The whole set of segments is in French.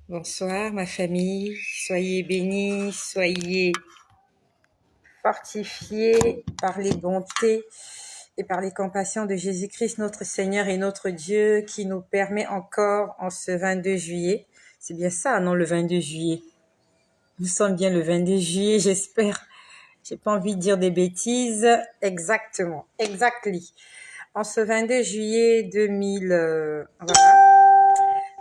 Bonsoir ma famille, soyez bénis, soyez fortifiés par les bontés et par les compassions de Jésus-Christ, notre Seigneur et notre Dieu, qui nous permet encore en ce 22 juillet. C'est bien ça, non, le 22 juillet. Nous sommes bien le 22 juillet, j'espère. J'ai pas envie de dire des bêtises. Exactement, exactly. En ce 22 juillet 2000, voilà.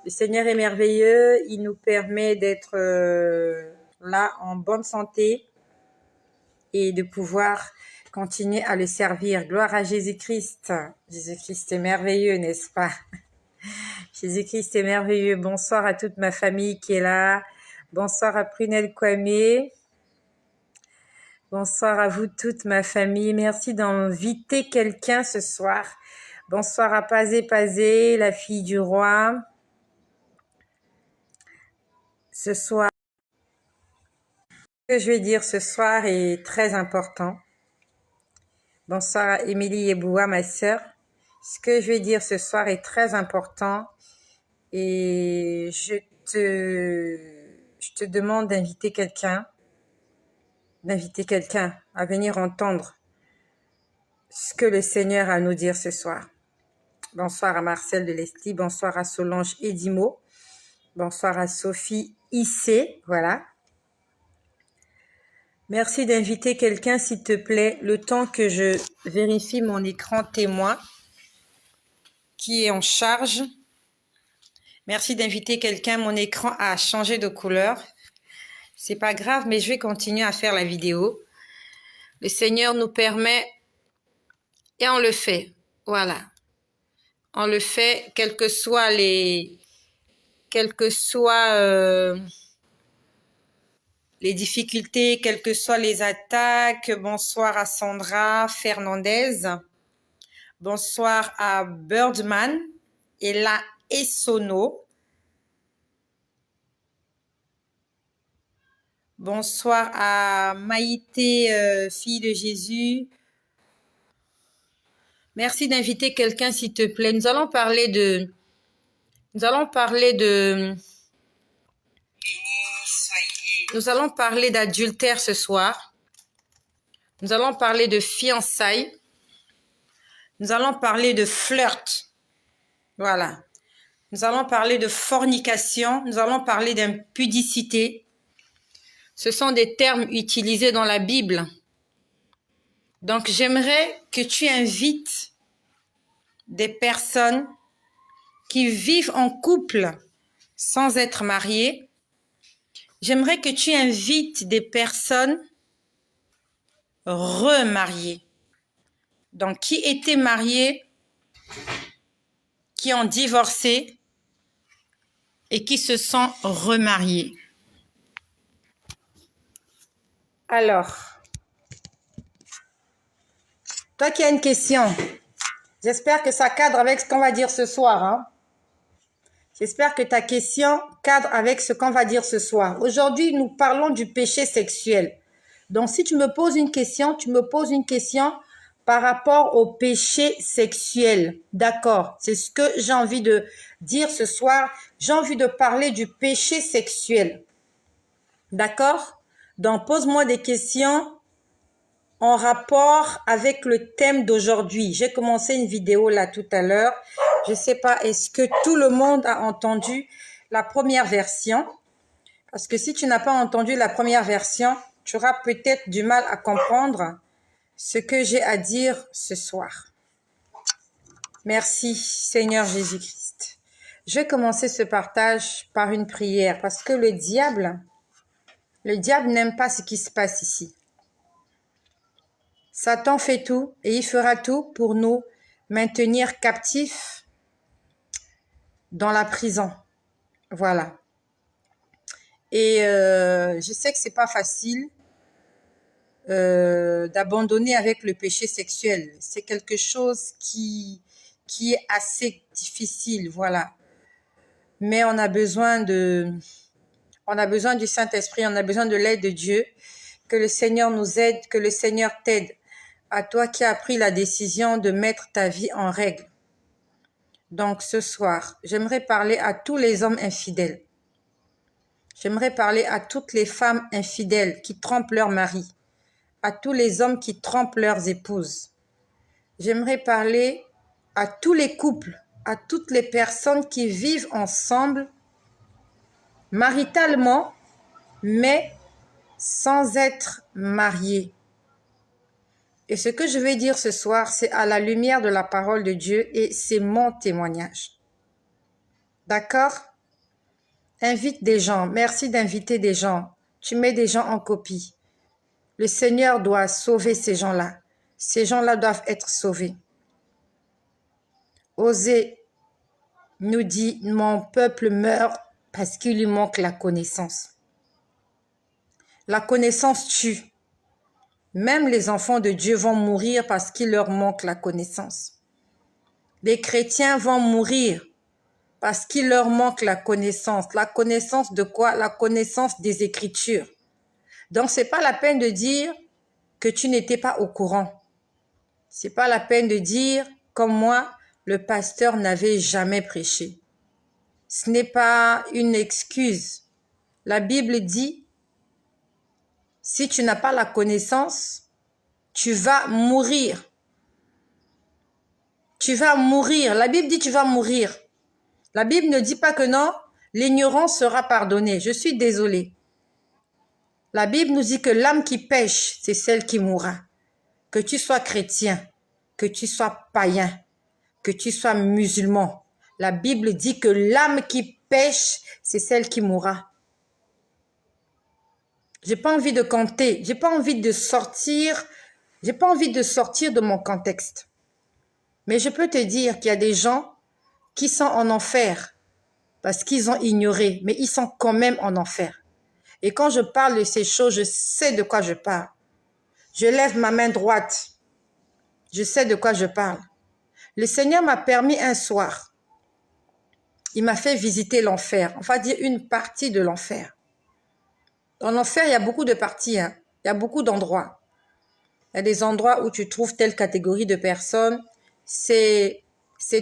Le Seigneur est merveilleux, il nous permet d'être là en bonne santé et de pouvoir continuer à le servir. Gloire à Jésus-Christ. Jésus-Christ est merveilleux, n'est-ce pas? Jésus-Christ est merveilleux. Bonsoir à toute ma famille qui est là. Bonsoir à Prunelle Kwame. Bonsoir à vous toute ma famille. Merci d'inviter quelqu'un ce soir. Bonsoir à Pazé Pazé, la fille du roi. Ce soir, ce que je vais dire ce soir est très important. Bonsoir à Émilie Eboua, ma sœur. Ce que je vais dire ce soir est très important et je te demande d'inviter quelqu'un à venir entendre ce que le Seigneur a à nous dire ce soir. Bonsoir à Marcel de Leslie, bonsoir à Solange Edimo, bonsoir à Sophie Issé, voilà. Merci d'inviter quelqu'un, s'il te plaît, le temps que je vérifie mon écran témoin qui est en charge. Merci d'inviter quelqu'un, mon écran a changé de couleur. C'est pas grave, mais je vais continuer à faire la vidéo. Le Seigneur nous permet et on le fait. Voilà. On le fait, quelles que soient les difficultés, quelles que soient les attaques. Bonsoir à Sandra Fernandez. Bonsoir à Birdman et la Essono. Bonsoir à Maïté, fille de Jésus. Merci d'inviter quelqu'un, s'il te plaît. Nous allons parler d'adultère ce soir. Nous allons parler de fiançailles. Nous allons parler de flirt. Voilà. Nous allons parler de fornication. Nous allons parler d'impudicité. Ce sont des termes utilisés dans la Bible. Donc, j'aimerais que tu invites des personnes qui vivent en couple sans être mariées. J'aimerais que tu invites des personnes remariées. Donc, qui étaient mariées, qui ont divorcé et qui se sont remariées. Alors, toi qui as une question, j'espère que ça cadre avec ce qu'on va dire ce soir. Hein? J'espère que ta question cadre avec ce qu'on va dire ce soir. Aujourd'hui, nous parlons du péché sexuel. Donc, si tu me poses une question, tu me poses une question par rapport au péché sexuel. D'accord, c'est ce que j'ai envie de dire ce soir. J'ai envie de parler du péché sexuel. D'accord? Donc, pose-moi des questions en rapport avec le thème d'aujourd'hui. J'ai commencé une vidéo là tout à l'heure. Je ne sais pas, est-ce que tout le monde a entendu la première version? Parce que si tu n'as pas entendu la première version, tu auras peut-être du mal à comprendre ce que j'ai à dire ce soir. Merci Seigneur Jésus-Christ. Je vais commencer ce partage par une prière parce que le diable n'aime pas ce qui se passe ici. Satan fait tout et il fera tout pour nous maintenir captifs dans la prison. Voilà. Et je sais que c'est pas facile d'abandonner avec le péché sexuel. C'est quelque chose qui est assez difficile, voilà. Mais on a besoin du Saint-Esprit, on a besoin de l'aide de Dieu, que le Seigneur nous aide, que le Seigneur t'aide. À toi qui as pris la décision de mettre ta vie en règle. Donc ce soir, j'aimerais parler à tous les hommes infidèles. J'aimerais parler à toutes les femmes infidèles qui trompent leur mari, à tous les hommes qui trompent leurs épouses. J'aimerais parler à tous les couples, à toutes les personnes qui vivent ensemble maritalement, mais sans être mariées. Et ce que je vais dire ce soir, c'est à la lumière de la parole de Dieu et c'est mon témoignage. D'accord? Invite des gens. Merci d'inviter des gens. Tu mets des gens en copie. Le Seigneur doit sauver ces gens-là. Ces gens-là doivent être sauvés. Osée nous dit, mon peuple meurt parce qu'il lui manque la connaissance. La connaissance tue. Même les enfants de Dieu vont mourir parce qu'il leur manque la connaissance. Les chrétiens vont mourir parce qu'il leur manque la connaissance. La connaissance de quoi? La connaissance des Écritures. Donc, ce n'est pas la peine de dire que tu n'étais pas au courant. Ce n'est pas la peine de dire, comme moi, le pasteur n'avait jamais prêché. Ce n'est pas une excuse. La Bible dit, si tu n'as pas la connaissance, tu vas mourir. Tu vas mourir. La Bible dit tu vas mourir. La Bible ne dit pas que non, l'ignorance sera pardonnée. Je suis désolée. La Bible nous dit que l'âme qui pêche, c'est celle qui mourra. Que tu sois chrétien, que tu sois païen, que tu sois musulman. La Bible dit que l'âme qui pêche, c'est celle qui mourra. J'ai pas envie de compter, j'ai pas envie de sortir de mon contexte. Mais je peux te dire qu'il y a des gens qui sont en enfer parce qu'ils ont ignoré, mais ils sont quand même en enfer. Et quand je parle de ces choses, je sais de quoi je parle. Je lève ma main droite. Je sais de quoi je parle. Le Seigneur m'a permis un soir. Il m'a fait visiter l'enfer. On va dire une partie de l'enfer. Dans l'enfer, il y a beaucoup de parties. Il y a beaucoup d'endroits. Il y a des endroits où tu trouves telle catégorie de personnes. C'est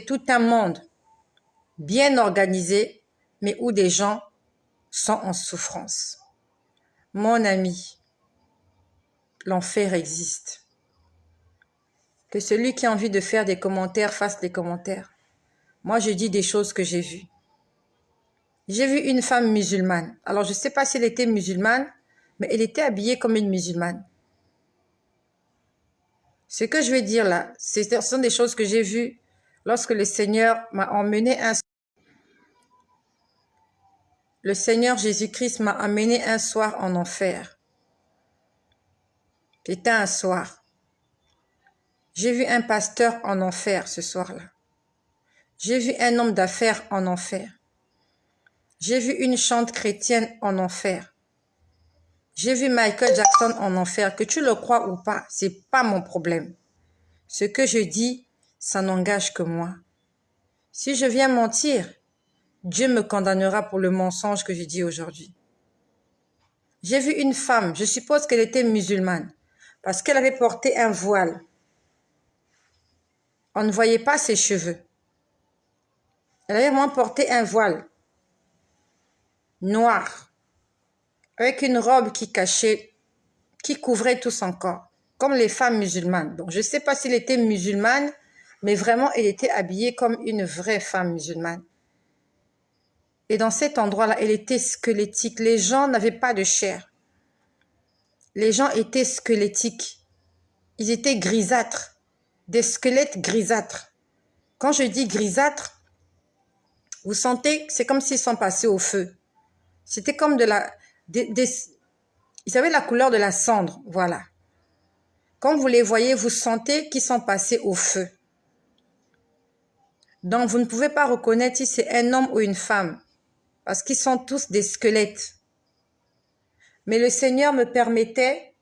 tout un monde bien organisé, mais où des gens sont en souffrance. Mon ami, l'enfer existe. Que celui qui a envie de faire des commentaires fasse des commentaires. Moi, je dis des choses que j'ai vues. J'ai vu une femme musulmane. Alors, je ne sais pas si elle était musulmane, mais elle était habillée comme une musulmane. Ce que je vais dire là, ce sont des choses que j'ai vues lorsque le Seigneur m'a emmené Le Seigneur Jésus-Christ m'a amené un soir en enfer. C'était un soir. J'ai vu un pasteur en enfer ce soir-là. J'ai vu un homme d'affaires en enfer. J'ai vu une chante chrétienne en enfer. J'ai vu Michael Jackson en enfer. Que tu le crois ou pas, c'est pas mon problème. Ce que je dis, ça n'engage que moi. Si je viens mentir, Dieu me condamnera pour le mensonge que je dis aujourd'hui. J'ai vu une femme, je suppose qu'elle était musulmane, parce qu'elle avait porté un voile. On ne voyait pas ses cheveux. Elle avait vraiment porté un voile noir, avec une robe qui couvrait tout son corps, comme les femmes musulmanes. Donc, je ne sais pas s'elle était musulmane, mais vraiment, elle était habillée comme une vraie femme musulmane. Et dans cet endroit-là, elle était squelettique. Les gens n'avaient pas de chair. Les gens étaient squelettiques. Ils étaient grisâtres, des squelettes grisâtres. Quand je dis grisâtres, vous sentez que c'est comme s'ils sont passés au feu. C'était comme ils avaient la couleur de la cendre, voilà. Quand vous les voyez, vous sentez qu'ils sont passés au feu. Donc, vous ne pouvez pas reconnaître si c'est un homme ou une femme, parce qu'ils sont tous des squelettes. Mais le Seigneur me permettait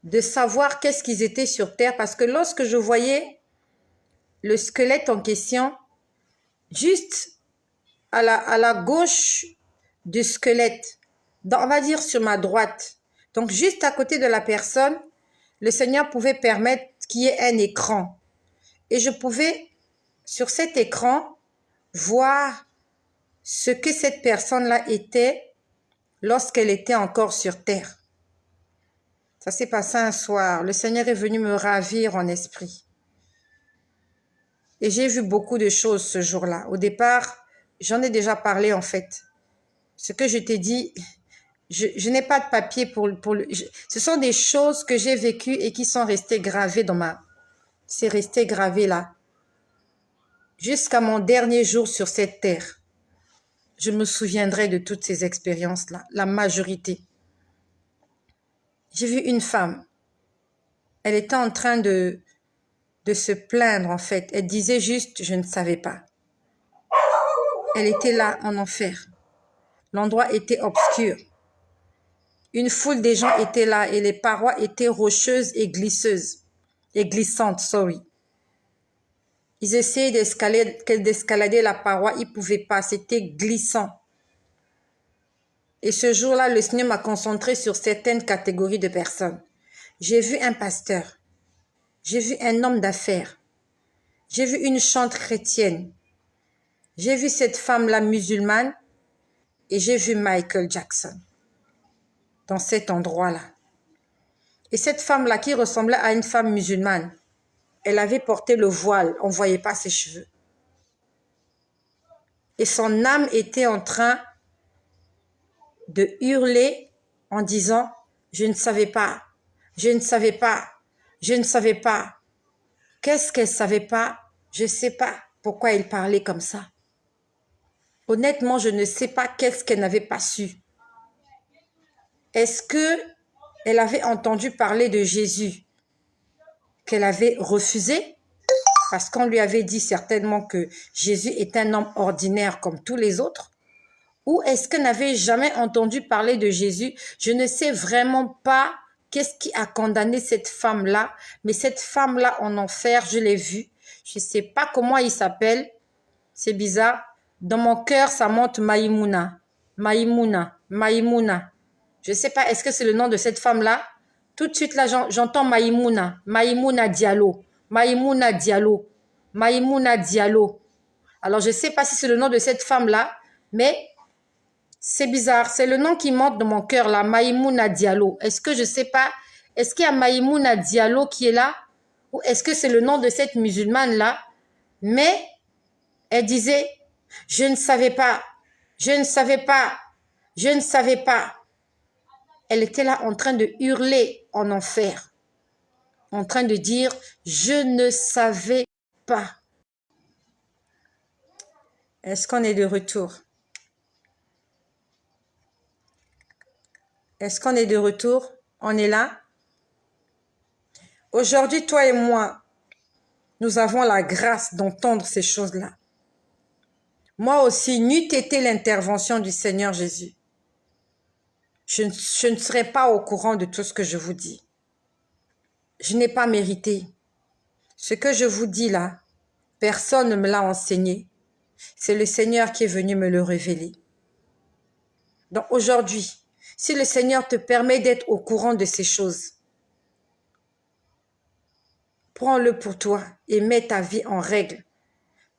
de savoir qu'est-ce qu'ils étaient sur terre, parce que lorsque je voyais le squelette en question, juste à la gauche du squelette, on va dire sur ma droite, donc juste à côté de la personne, le Seigneur pouvait permettre qu'il y ait un écran. Et je pouvais, sur cet écran, voir ce que cette personne-là était lorsqu'elle était encore sur terre. Ça s'est passé un soir. Le Seigneur est venu me ravir en esprit. Et j'ai vu beaucoup de choses ce jour-là. Au départ, j'en ai déjà parlé en fait. Ce que je t'ai dit, je n'ai pas de papier pour ce sont des choses que j'ai vécues et qui sont restées gravées dans ma... C'est resté gravé là. Jusqu'à mon dernier jour sur cette terre. Je me souviendrai de toutes ces expériences-là, la majorité. J'ai vu une femme. Elle était en train de se plaindre en fait. Elle disait juste, je ne savais pas. Elle était là en enfer. L'endroit était obscur. Une foule de gens étaient là et les parois étaient rocheuses et glisseuses. Et glissantes, sorry. Ils essayaient d'escalader la paroi, ils ne pouvaient pas, c'était glissant. Et ce jour-là, le Seigneur m'a concentré sur certaines catégories de personnes. J'ai vu un pasteur. J'ai vu un homme d'affaires. J'ai vu une chante chrétienne. J'ai vu cette femme-là musulmane et j'ai vu Michael Jackson dans cet endroit-là. Et cette femme-là qui ressemblait à une femme musulmane, elle avait porté le voile, on ne voyait pas ses cheveux. Et son âme était en train de hurler en disant, je ne savais pas, je ne savais pas, je ne savais pas. Qu'est-ce qu'elle ne savait pas? Je ne sais pas pourquoi elle parlait comme ça. Honnêtement, je ne sais pas qu'est-ce qu'elle n'avait pas su. Est-ce qu'elle avait entendu parler de Jésus qu'elle avait refusé? Parce qu'on lui avait dit certainement que Jésus est un homme ordinaire comme tous les autres. Ou est-ce qu'elle n'avait jamais entendu parler de Jésus? Je ne sais vraiment pas qu'est-ce qui a condamné cette femme-là. Mais cette femme-là en enfer, je l'ai vue. Je ne sais pas comment il s'appelle. C'est bizarre. Dans mon cœur, ça monte Maïmouna. Maïmouna. Maïmouna. Je ne sais pas, est-ce que c'est le nom de cette femme-là? Tout de suite, là, j'entends Maïmouna. Maïmouna Diallo. Maïmouna Diallo. Maïmouna Diallo. Alors, je ne sais pas si c'est le nom de cette femme-là, mais c'est bizarre. C'est le nom qui monte dans mon cœur, là. Maïmouna Diallo. Est-ce que je ne sais pas? Est-ce qu'il y a Maïmouna Diallo qui est là? Ou est-ce que c'est le nom de cette musulmane-là? Mais elle disait, je ne savais pas, je ne savais pas, je ne savais pas. Elle était là en train de hurler en enfer, en train de dire, je ne savais pas. Est-ce qu'on est de retour? Est-ce qu'on est de retour? On est là? Aujourd'hui, toi et moi, nous avons la grâce d'entendre ces choses-là. Moi aussi, n'eût été l'intervention du Seigneur Jésus, je ne serais pas au courant de tout ce que je vous dis. Je n'ai pas mérité. Ce que je vous dis là, personne ne me l'a enseigné. C'est le Seigneur qui est venu me le révéler. Donc aujourd'hui, si le Seigneur te permet d'être au courant de ces choses, prends-le pour toi et mets ta vie en règle.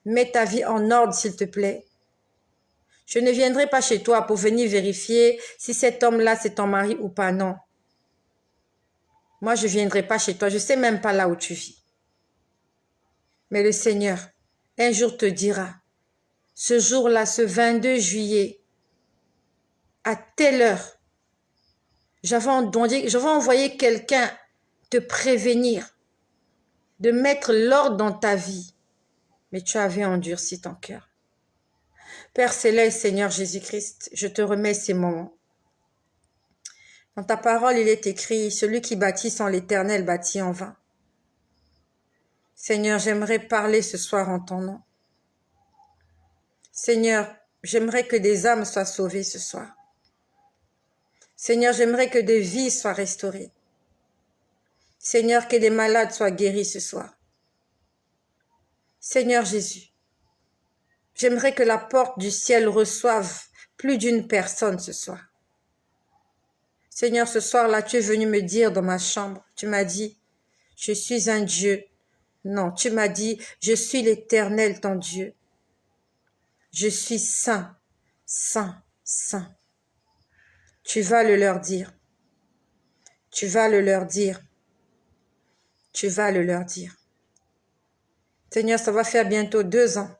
Mets ta vie en ordre, s'il te plaît. Je ne viendrai pas chez toi pour venir vérifier si cet homme-là, c'est ton mari ou pas, non. Moi, je ne viendrai pas chez toi. Je ne sais même pas là où tu vis. Mais le Seigneur, un jour te dira, ce jour-là, ce 22 juillet, à telle heure, j'avais envoyé quelqu'un te prévenir, de mettre l'ordre dans ta vie, mais tu avais endurci ton cœur. Père Céleste, Seigneur Jésus-Christ, je te remets ces moments. Dans ta parole, il est écrit, celui qui bâtit sans l'Éternel bâtit en vain. Seigneur, j'aimerais parler ce soir en ton nom. Seigneur, j'aimerais que des âmes soient sauvées ce soir. Seigneur, j'aimerais que des vies soient restaurées. Seigneur, que des malades soient guéris ce soir. Seigneur Jésus, j'aimerais que la porte du ciel reçoive plus d'une personne ce soir. Seigneur, ce soir-là, tu es venu me dire dans ma chambre, tu m'as dit, je suis un Dieu. Non, tu m'as dit, je suis l'Éternel, ton Dieu. Je suis saint, saint, saint. Tu vas le leur dire. Tu vas le leur dire. Tu vas le leur dire. Seigneur, ça va faire bientôt 2 ans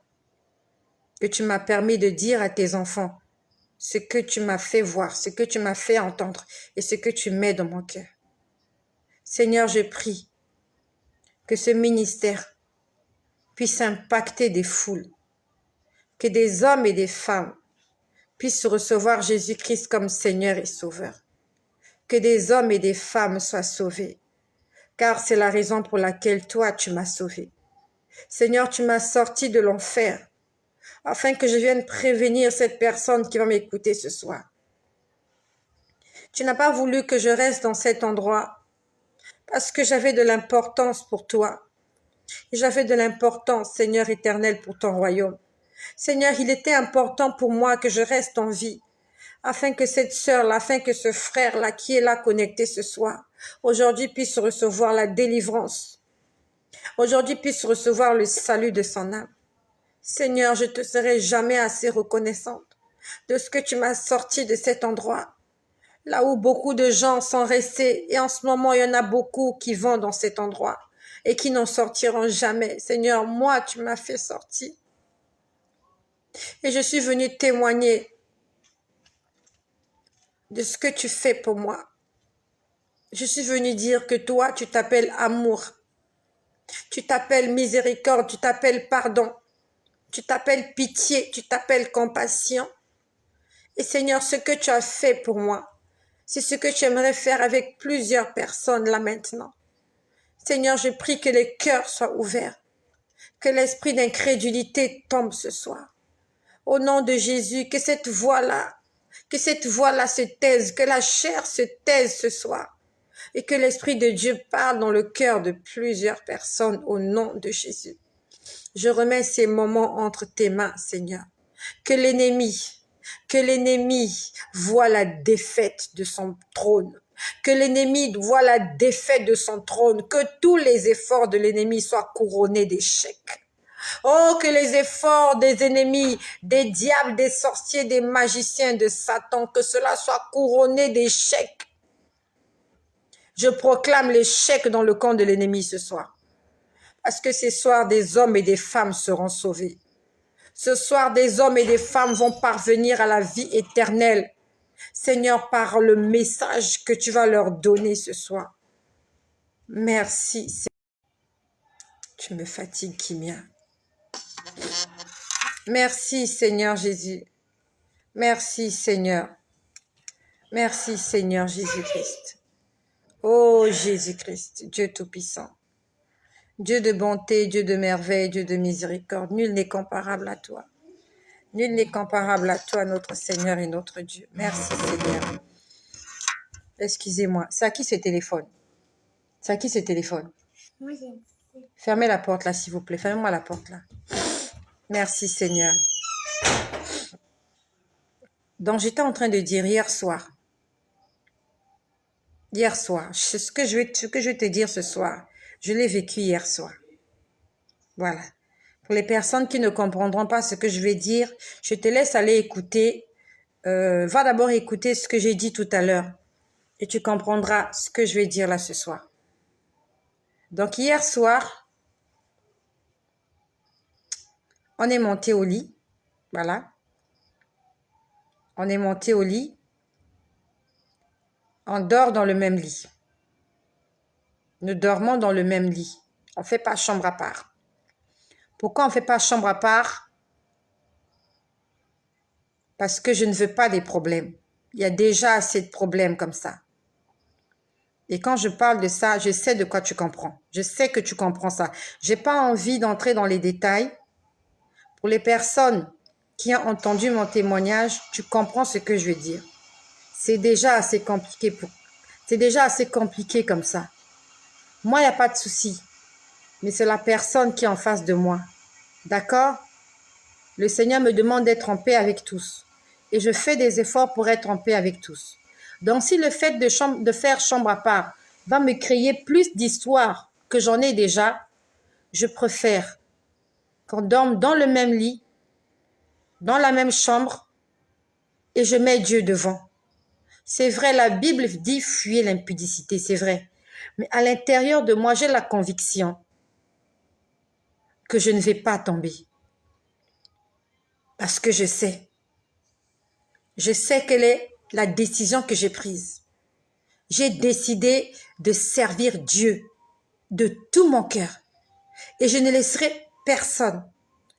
que tu m'as permis de dire à tes enfants ce que tu m'as fait voir, ce que tu m'as fait entendre et ce que tu mets dans mon cœur. Seigneur, je prie que ce ministère puisse impacter des foules, que des hommes et des femmes puissent recevoir Jésus-Christ comme Seigneur et Sauveur, que des hommes et des femmes soient sauvés, car c'est la raison pour laquelle toi, tu m'as sauvé. Seigneur, tu m'as sorti de l'enfer, afin que je vienne prévenir cette personne qui va m'écouter ce soir. Tu n'as pas voulu que je reste dans cet endroit, parce que j'avais de l'importance pour toi. J'avais de l'importance, Seigneur éternel, pour ton royaume. Seigneur, il était important pour moi que je reste en vie, afin que cette sœur-là, afin que ce frère-là qui est là connecté ce soir, aujourd'hui puisse recevoir la délivrance, aujourd'hui puisse recevoir le salut de son âme. Seigneur, je te serai jamais assez reconnaissante de ce que tu m'as sorti de cet endroit, là où beaucoup de gens sont restés, et en ce moment, il y en a beaucoup qui vont dans cet endroit et qui n'en sortiront jamais. Seigneur, moi, tu m'as fait sortir. Et je suis venue témoigner de ce que tu fais pour moi. Je suis venue dire que toi, tu t'appelles amour, tu t'appelles miséricorde, tu t'appelles pardon, tu t'appelles pitié, tu t'appelles compassion. Et Seigneur, ce que tu as fait pour moi, c'est ce que tu aimerais faire avec plusieurs personnes là maintenant. Seigneur, je prie que les cœurs soient ouverts, que l'esprit d'incrédulité tombe ce soir. Au nom de Jésus, que cette voix-là se taise, que la chair se taise ce soir, et que l'Esprit de Dieu parle dans le cœur de plusieurs personnes au nom de Jésus. Je remets ces moments entre tes mains, Seigneur. Que l'ennemi voit la défaite de son trône. Que l'ennemi voit la défaite de son trône. Que tous les efforts de l'ennemi soient couronnés d'échecs. Oh, que les efforts des ennemis, des diables, des sorciers, des magiciens, de Satan, que cela soit couronné d'échecs. Je proclame l'échec dans le camp de l'ennemi ce soir. Parce que ce soir, des hommes et des femmes seront sauvés. Ce soir, des hommes et des femmes vont parvenir à la vie éternelle. Seigneur, par le message que tu vas leur donner ce soir. Merci, Seigneur. Tu me fatigues, Kimia. Merci, Seigneur Jésus. Merci, Seigneur. Merci, Seigneur Jésus-Christ. Oh, Jésus-Christ, Dieu Tout-Puissant. Dieu de bonté, Dieu de merveille, Dieu de miséricorde. Nul n'est comparable à toi. Nul n'est comparable à toi, notre Seigneur et notre Dieu. Merci, Seigneur. Excusez-moi. C'est à qui ce téléphone? C'est à qui ce téléphone? Moi, j'ai... Fermez la porte là, s'il vous plaît. Fermez-moi la porte là. Merci, Seigneur. Donc, j'étais en train de dire hier soir. Hier soir. Ce que je vais te dire ce soir, je l'ai vécu hier soir. Voilà. Pour les personnes qui ne comprendront pas ce que je vais dire, je te laisse aller écouter. Va d'abord écouter ce que j'ai dit tout à l'heure. Et tu comprendras ce que je vais dire là ce soir. Donc, hier soir, on est monté au lit. Voilà. On est monté au lit. On dort dans le même lit. Nous dormons dans le même lit. On ne fait pas chambre à part. Pourquoi on ne fait pas chambre à part? Parce que je ne veux pas des problèmes. Il y a déjà assez de problèmes comme ça. Et quand je parle de ça, je sais de quoi tu comprends. Je sais que tu comprends ça. Je n'ai pas envie d'entrer dans les détails. Pour les personnes qui ont entendu mon témoignage, tu comprends ce que je veux dire. C'est déjà assez compliqué. C'est déjà assez compliqué comme ça. Moi, il n'y a pas de souci. Mais c'est la personne qui est en face de moi. D'accord? Le Seigneur me demande d'être en paix avec tous. Et je fais des efforts pour être en paix avec tous. Donc, si le fait de faire chambre à part va me créer plus d'histoires que j'en ai déjà, je préfère qu'on dorme dans le même lit, dans la même chambre, et je mets Dieu devant. C'est vrai, la Bible dit fuyez l'impudicité, c'est vrai. Mais à l'intérieur de moi, j'ai la conviction que je ne vais pas tomber. Parce que je sais quelle est la décision que j'ai prise. J'ai décidé de servir Dieu de tout mon cœur. Et je ne laisserai personne,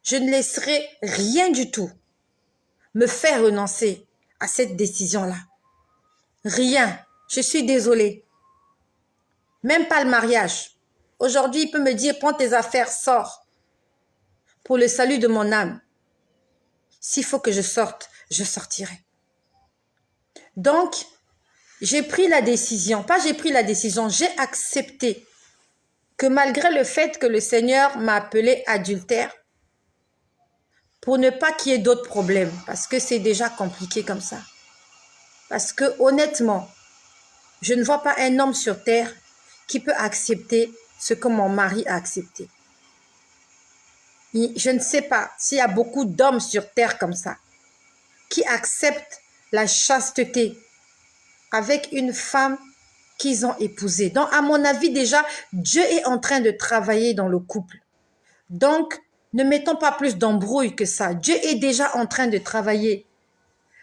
je ne laisserai rien du tout me faire renoncer à cette décision-là. Rien. Je suis désolée. Même pas le mariage. Aujourd'hui, il peut me dire, prends tes affaires, sors. Pour le salut de mon âme. S'il faut que je sorte, je sortirai. Donc, j'ai pris la décision, j'ai accepté que malgré le fait que le Seigneur m'a appelé adultère, pour ne pas qu'il y ait d'autres problèmes, parce que c'est déjà compliqué comme ça. Parce que honnêtement, je ne vois pas un homme sur terre qui peut accepter ce que mon mari a accepté. Je ne sais pas s'il y a beaucoup d'hommes sur terre comme ça, qui acceptent la chasteté avec une femme qu'ils ont épousée. Donc, à mon avis, déjà, Dieu est en train de travailler dans le couple. Donc, ne mettons pas plus d'embrouille que ça. Dieu est déjà en train de travailler.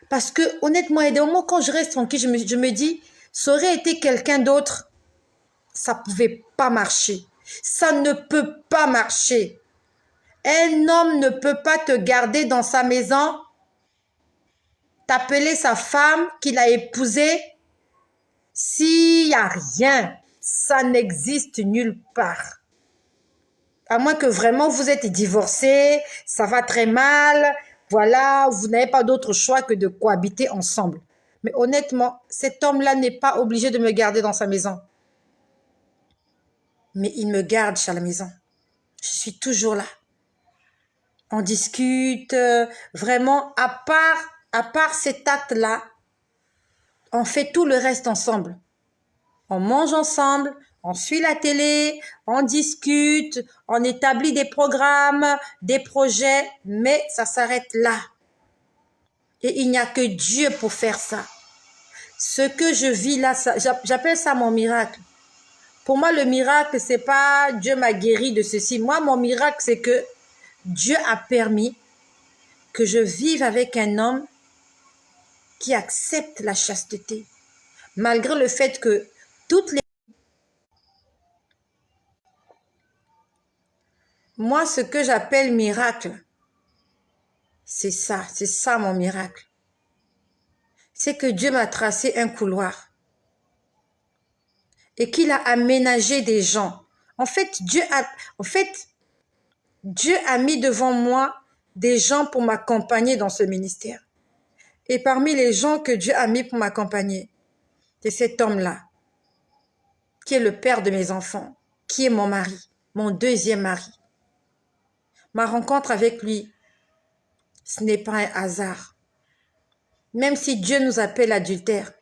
Parce que, honnêtement, il y a des moments quand je reste tranquille, je me dis, ça aurait été quelqu'un d'autre, ça ne pouvait pas marcher. Ça ne peut pas marcher. Un homme ne peut pas te garder dans sa maison, t'appeler sa femme qu'il a épousée, s'il n'y a rien. Ça n'existe nulle part. À moins que vraiment vous êtes divorcé, ça va très mal, voilà, vous n'avez pas d'autre choix que de cohabiter ensemble. Mais honnêtement, cet homme-là n'est pas obligé de me garder dans sa maison. Mais il me garde chez la maison. Je suis toujours là. On discute, vraiment, à part cet acte-là, on fait tout le reste ensemble. On mange ensemble, on suit la télé, on discute, on établit des programmes, des projets, mais ça s'arrête là. Et il n'y a que Dieu pour faire ça. Ce que je vis là, j'appelle ça mon miracle. Pour moi, le miracle, c'est pas Dieu m'a guéri de ceci. Moi, mon miracle, c'est que Dieu a permis que je vive avec un homme qui accepte la chasteté. Malgré le fait que toutes les... Moi, ce que j'appelle miracle, c'est ça mon miracle. C'est que Dieu m'a tracé un couloir et qu'il a aménagé des gens. En fait, Dieu a mis devant moi des gens pour m'accompagner dans ce ministère. Et parmi les gens que Dieu a mis pour m'accompagner, c'est cet homme-là, qui est le père de mes enfants, qui est mon mari, mon deuxième mari. Ma rencontre avec lui, ce n'est pas un hasard. Même si Dieu nous appelle adultère,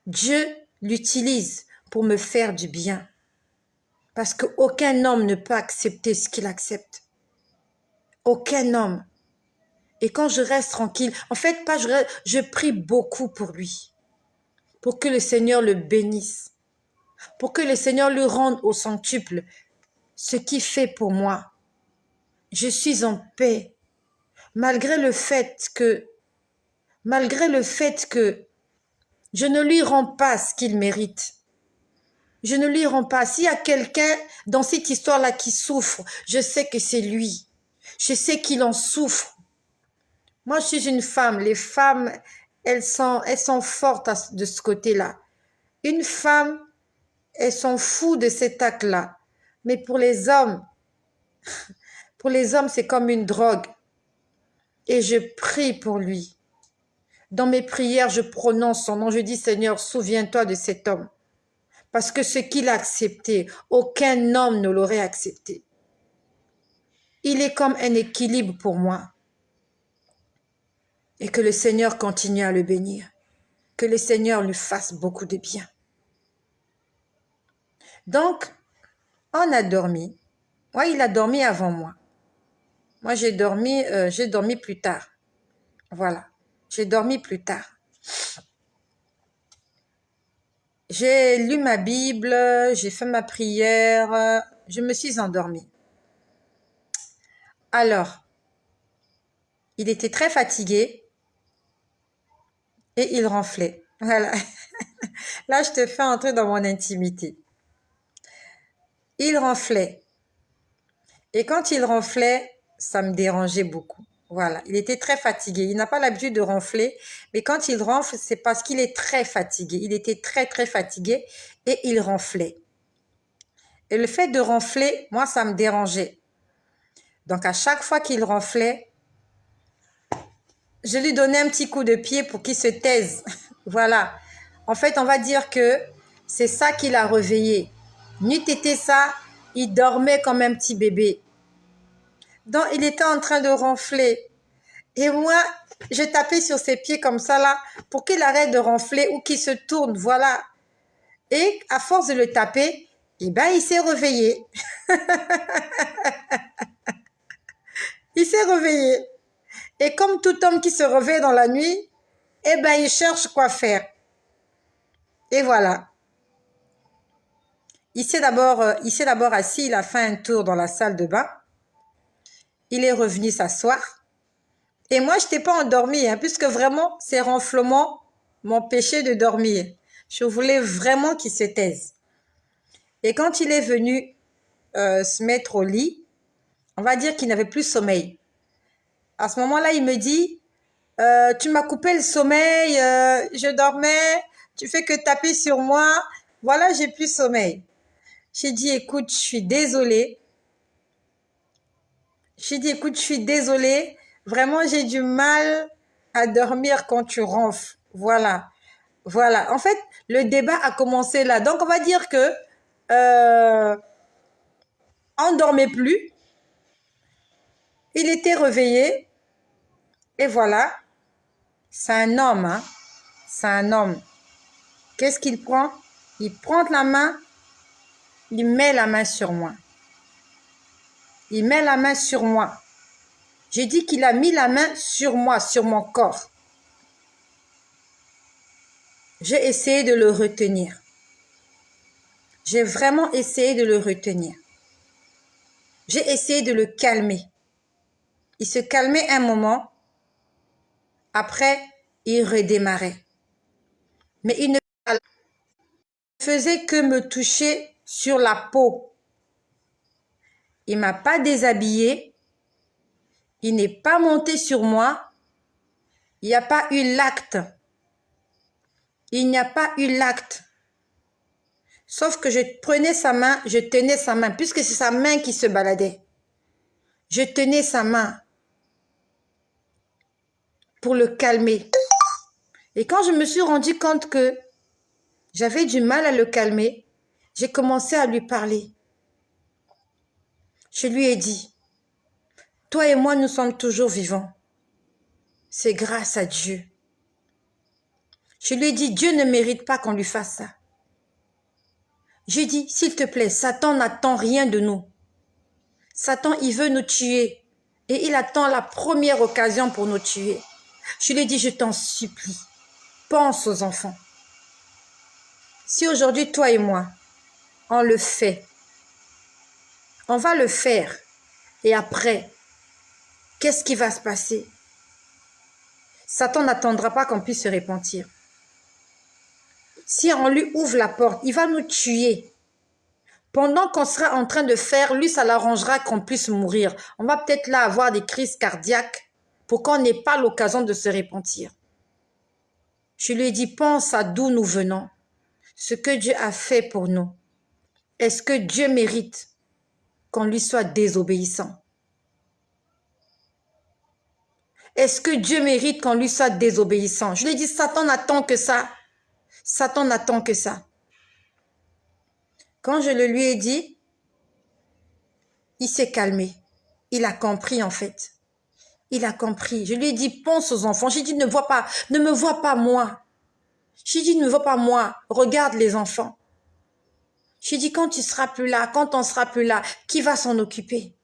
Dieu l'utilise pour me faire du bien. Parce qu'aucun homme ne peut accepter ce qu'il accepte. Aucun homme. Et quand je reste tranquille, en fait, je prie beaucoup pour lui. Pour que le Seigneur le bénisse. Pour que le Seigneur lui rende au centuple ce qu'il fait pour moi. Je suis en paix. Malgré le fait que je ne lui rends pas ce qu'il mérite. Je ne lui rends pas. S'il y a quelqu'un dans cette histoire-là qui souffre, je sais que c'est lui. Je sais qu'il en souffre. Moi, je suis une femme. Les femmes, elles sont fortes de ce côté-là. Une femme, elles sont fous de cet acte-là. Mais pour les hommes, c'est comme une drogue. Et je prie pour lui. Dans mes prières, je prononce son nom. Je dis, Seigneur, souviens-toi de cet homme. Parce que ce qu'il a accepté, aucun homme ne l'aurait accepté. Il est comme un équilibre pour moi. Et que le Seigneur continue à le bénir. Que le Seigneur lui fasse beaucoup de bien. Donc, on a dormi. Ouais, il a dormi avant moi. Moi, j'ai dormi plus tard. Voilà. J'ai dormi plus tard. J'ai lu ma Bible, j'ai fait ma prière, je me suis endormie. Alors, il était très fatigué et il ronflait. Voilà. Là, je te fais entrer dans mon intimité. Il ronflait. Et quand il ronflait, ça me dérangeait beaucoup. Voilà, il était très fatigué. Il n'a pas l'habitude de ronfler, mais quand il ronfle, c'est parce qu'il est très fatigué. Il était très, très fatigué et il ronflait. Et le fait de ronfler, moi, ça me dérangeait. Donc, à chaque fois qu'il ronflait, je lui donnais un petit coup de pied pour qu'il se taise. Voilà. En fait, on va dire que c'est ça qui l'a réveillé. N'eût été ça, il dormait comme un petit bébé. Donc, il était en train de ronfler. Et moi, je tapais sur ses pieds comme ça, là, pour qu'il arrête de ronfler ou qu'il se tourne, voilà. Et à force de le taper, eh ben, il s'est réveillé. Il s'est réveillé. Et comme tout homme qui se réveille dans la nuit, eh ben, il cherche quoi faire. Et voilà. Il s'est d'abord assis, il a fait un tour dans la salle de bain. Il est revenu s'asseoir. Et moi, je n'étais pas endormie, hein, puisque vraiment, ces ronflements m'empêchaient de dormir. Je voulais vraiment qu'il se taise. Et quand il est venu se mettre au lit, on va dire qu'il n'avait plus sommeil. À ce moment-là, il me dit, tu m'as coupé le sommeil, je dormais, tu fais que taper sur moi, voilà, j'ai plus sommeil. J'ai dit, écoute, je suis désolée. J'ai dit, écoute, je suis désolée. Vraiment, j'ai du mal à dormir quand tu ronfles. Voilà. Voilà. En fait, le débat a commencé là. Donc, on va dire que on ne dormait plus. Il était réveillé. Et voilà. C'est un homme. Hein. C'est un homme. Qu'est-ce qu'il prend? Il prend la main. Il met la main sur moi. Il met la main sur moi. J'ai dit qu'il a mis la main sur moi, sur mon corps. J'ai essayé de le retenir. J'ai vraiment essayé de le retenir. J'ai essayé de le calmer. Il se calmait un moment. Après, il redémarrait. Mais il ne faisait que me toucher sur la peau. Il ne m'a pas déshabillée. Il n'est pas monté sur moi. Il n'y a pas eu l'acte. Il n'y a pas eu l'acte. Sauf que je prenais sa main, je tenais sa main, puisque c'est sa main qui se baladait. Je tenais sa main pour le calmer. Et quand je me suis rendu compte que j'avais du mal à le calmer, j'ai commencé à lui parler. Je lui ai dit, toi et moi, nous sommes toujours vivants. C'est grâce à Dieu. Je lui ai dit, Dieu ne mérite pas qu'on lui fasse ça. J'ai dit, s'il te plaît, Satan n'attend rien de nous. Satan, il veut nous tuer. Et il attend la première occasion pour nous tuer. Je lui ai dit, je t'en supplie, pense aux enfants. Si aujourd'hui, toi et moi, on le fait, on va le faire. Et après, qu'est-ce qui va se passer? Satan n'attendra pas qu'on puisse se repentir. Si on lui ouvre la porte, il va nous tuer. Pendant qu'on sera en train de faire, lui, ça l'arrangera qu'on puisse mourir. On va peut-être là avoir des crises cardiaques pour qu'on n'ait pas l'occasion de se repentir. Je lui ai dit, pense à d'où nous venons, ce que Dieu a fait pour nous. Est-ce que Dieu mérite qu'on lui soit désobéissant? Est-ce que Dieu mérite qu'on lui soit désobéissant? Je lui ai dit, Satan n'attend que ça. Satan n'attend que ça. Quand je le lui ai dit, il s'est calmé. Il a compris en fait. Il a compris. Je lui ai dit, pense aux enfants. J'ai dit, ne me vois pas moi. J'ai dit, ne me vois pas moi. Regarde les enfants. J'ai dit, quand tu seras plus là, quand on sera plus là, qui va s'en occuper?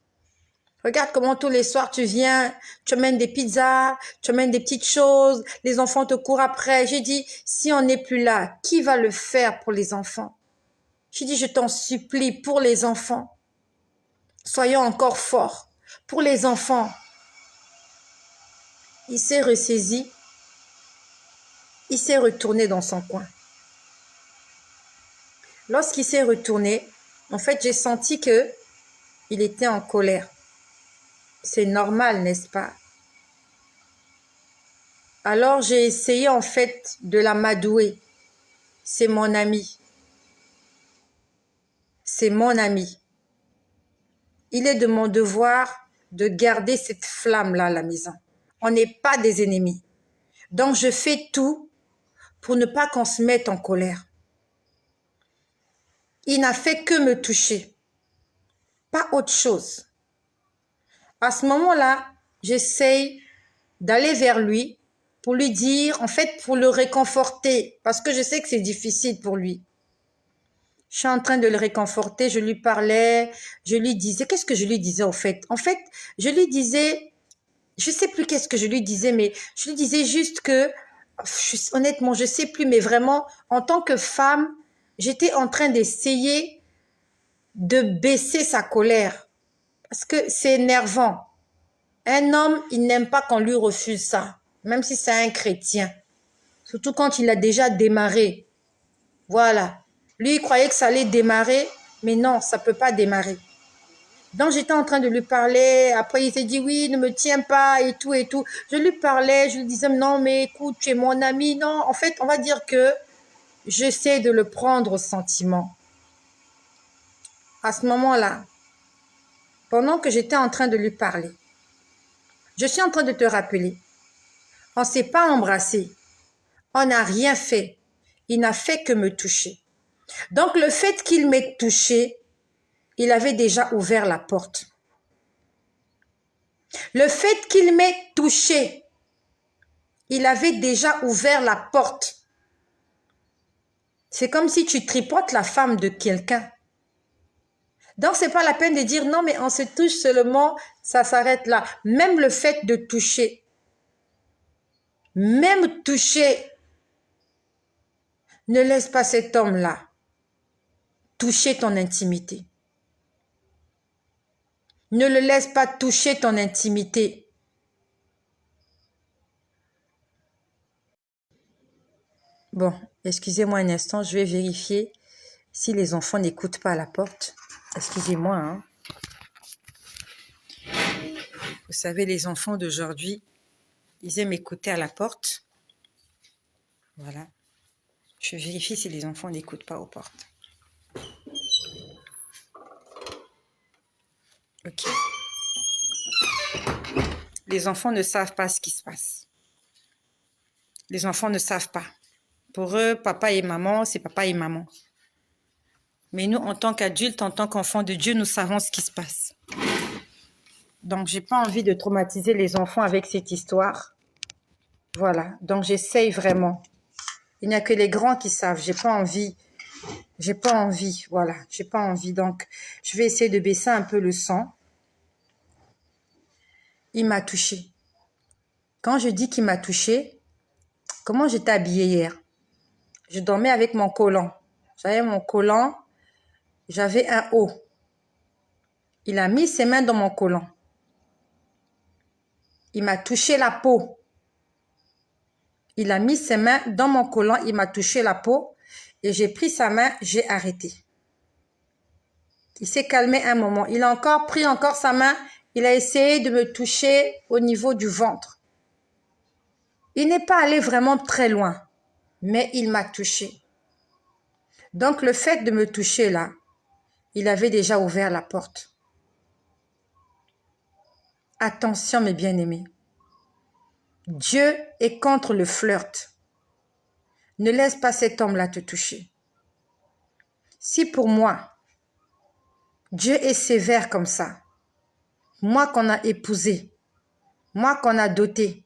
Regarde comment tous les soirs tu viens, tu amènes des pizzas, tu amènes des petites choses, les enfants te courent après. J'ai dit, si on n'est plus là, qui va le faire pour les enfants? J'ai dit, je t'en supplie, pour les enfants. Soyons encore forts. Pour les enfants. Il s'est ressaisi. Il s'est retourné dans son coin. Lorsqu'il s'est retourné, en fait, j'ai senti que il était en colère. C'est normal, n'est-ce pas? Alors, j'ai essayé, en fait, de l'amadouer. C'est mon ami. C'est mon ami. Il est de mon devoir de garder cette flamme-là à la maison. On n'est pas des ennemis. Donc, je fais tout pour ne pas qu'on se mette en colère. Il n'a fait que me toucher. Pas autre chose. À ce moment-là, j'essaye d'aller vers lui pour lui dire, en fait, pour le réconforter, parce que je sais que c'est difficile pour lui. Je suis en train de le réconforter, je lui parlais, je lui disais, qu'est-ce que je lui disais en fait? En fait, je lui disais, je sais plus qu'est-ce que je lui disais, mais je lui disais juste que, honnêtement, je sais plus, mais vraiment, en tant que femme, j'étais en train d'essayer de baisser sa colère, parce que c'est énervant. Un homme, il n'aime pas qu'on lui refuse ça, même si c'est un chrétien, surtout quand il a déjà démarré. Voilà. Lui, il croyait que ça allait démarrer, mais non, ça ne peut pas démarrer. Donc, j'étais en train de lui parler. Après, il s'est dit, oui, ne me tiens pas et tout et tout. Je lui parlais, je lui disais, non, mais écoute, tu es mon ami. Non, en fait, on va dire que j'essaie de le prendre au sentiment. À ce moment-là, pendant que j'étais en train de lui parler, je suis en train de te rappeler, on ne s'est pas embrassé. On n'a rien fait. Il n'a fait que me toucher. Donc, le fait qu'il m'ait touché, il avait déjà ouvert la porte. Le fait qu'il m'ait touché, il avait déjà ouvert la porte. C'est comme si tu tripotes la femme de quelqu'un. Donc, c'est pas la peine de dire non, mais on se touche seulement, ça s'arrête là. Même le fait de toucher, même toucher, ne laisse pas cet homme-là toucher ton intimité. Ne le laisse pas toucher ton intimité. Bon, excusez-moi un instant, je vais vérifier si les enfants n'écoutent pas à la porte. Excusez-moi, hein. Vous savez, les enfants d'aujourd'hui, ils aiment écouter à la porte. Voilà. Je vérifie si les enfants n'écoutent pas aux portes. Ok. Les enfants ne savent pas ce qui se passe. Les enfants ne savent pas. Pour eux, papa et maman, c'est papa et maman. Mais nous, en tant qu'adultes, en tant qu'enfants de Dieu, nous savons ce qui se passe. Donc, j'ai pas envie de traumatiser les enfants avec cette histoire. Voilà. Donc, j'essaye vraiment. Il n'y a que les grands qui savent. J'ai pas envie. J'ai pas envie. Voilà. J'ai pas envie. Donc, je vais essayer de baisser un peu le son. Il m'a touché. Quand je dis qu'il m'a touché, comment j'étais habillée hier? Je dormais avec mon collant. J'avais mon collant. J'avais un haut. Il a mis ses mains dans mon collant. Il m'a touché la peau. Il a mis ses mains dans mon collant. Il m'a touché la peau. Et j'ai pris sa main. J'ai arrêté. Il s'est calmé un moment. Il a encore pris sa main. Il a essayé de me toucher au niveau du ventre. Il n'est pas allé vraiment très loin. Mais il m'a touché. Donc le fait de me toucher là, il avait déjà ouvert la porte. Attention mes bien-aimés. Dieu est contre le flirt. Ne laisse pas cet homme-là te toucher. Si pour moi, Dieu est sévère comme ça, moi qu'on a épousé, moi qu'on a doté,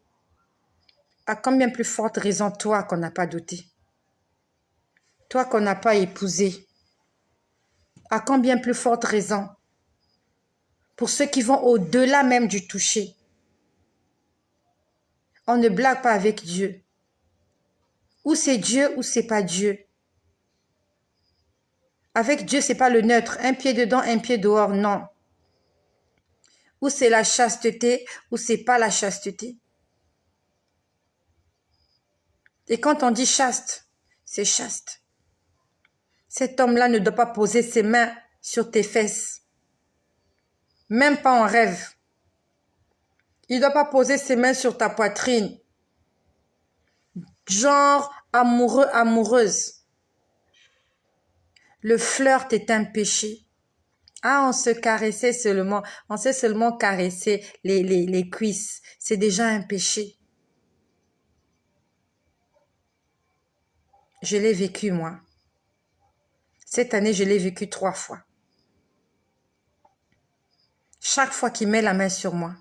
à combien plus forte raison toi qu'on n'a pas doté? Toi qu'on n'a pas épousé, à combien plus forte raison? pour ceux qui vont au-delà même du toucher. On ne blague pas avec Dieu. Ou c'est Dieu ou c'est pas Dieu. Avec Dieu, c'est pas le neutre. Un pied dedans, un pied dehors, non. Ou c'est la chasteté ou c'est pas la chasteté. Et quand on dit chaste, c'est chaste. Cet homme-là ne doit pas poser ses mains sur tes fesses. Même pas en rêve. Il ne doit pas poser ses mains sur ta poitrine. Genre amoureux, amoureuse. Le flirt est un péché. Ah, on se caressait seulement. On s'est seulement caressé les cuisses. C'est déjà un péché. Je l'ai vécu, moi. Cette année, je l'ai vécu 3 fois. Chaque fois qu'il met la main sur moi,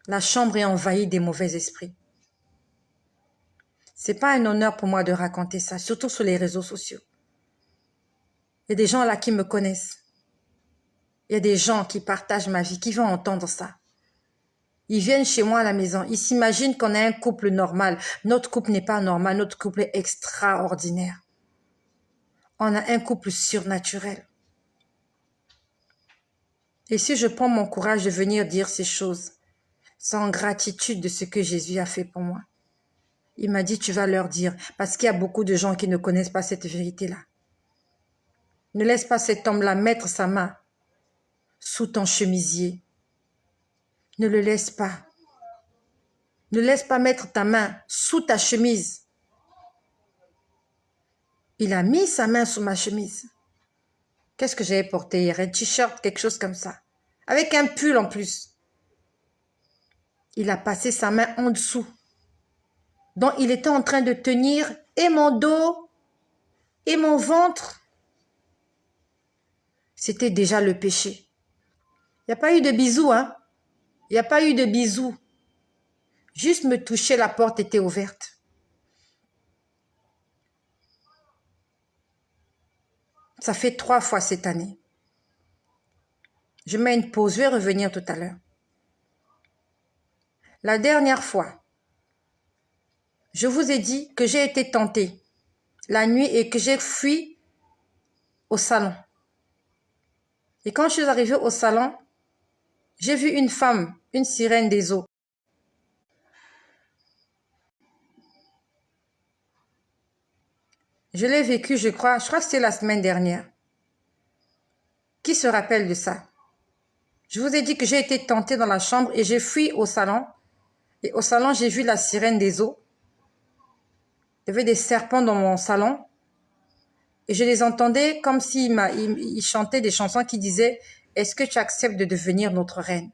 la chambre est envahie des mauvais esprits. C'est pas un honneur pour moi de raconter ça, surtout sur les réseaux sociaux. Il y a des gens là qui me connaissent. Il y a des gens qui partagent ma vie, qui vont entendre ça. Ils viennent chez moi à la maison, ils s'imaginent qu'on a un couple normal. Notre couple n'est pas normal, notre couple est extraordinaire. On a un couple surnaturel. Et si je prends mon courage de venir dire ces choses, c'est en gratitude de ce que Jésus a fait pour moi. Il m'a dit, tu vas leur dire, parce qu'il y a beaucoup de gens qui ne connaissent pas cette vérité-là. Ne laisse pas cet homme-là mettre sa main sous ton chemisier. Ne le laisse pas. Ne laisse pas mettre ta main sous ta chemise. Il a mis sa main sous ma chemise. Qu'est-ce que j'avais porté hier? Un t-shirt, quelque chose comme ça. Avec un pull en plus. Il a passé sa main en dessous. Donc il était en train de tenir et mon dos et mon ventre. C'était déjà le péché. Il n'y a pas eu de bisous, hein. Il n'y a pas eu de bisous. Juste me toucher, la porte était ouverte. Ça fait 3 fois cette année. Je mets une pause, je vais revenir tout à l'heure. La dernière fois, je vous ai dit que j'ai été tentée la nuit et que j'ai fui au salon. Et quand je suis arrivée au salon, j'ai vu une femme, une sirène des eaux. Je l'ai vécu, je crois que c'était la semaine dernière. Qui se rappelle de ça? Je vous ai dit que j'ai été tentée dans la chambre et j'ai fui au salon. Et au salon, j'ai vu la sirène des eaux. Il y avait des serpents dans mon salon. Et je les entendais comme s'ils chantaient des chansons qui disaient « Est-ce que tu acceptes de devenir notre reine ?»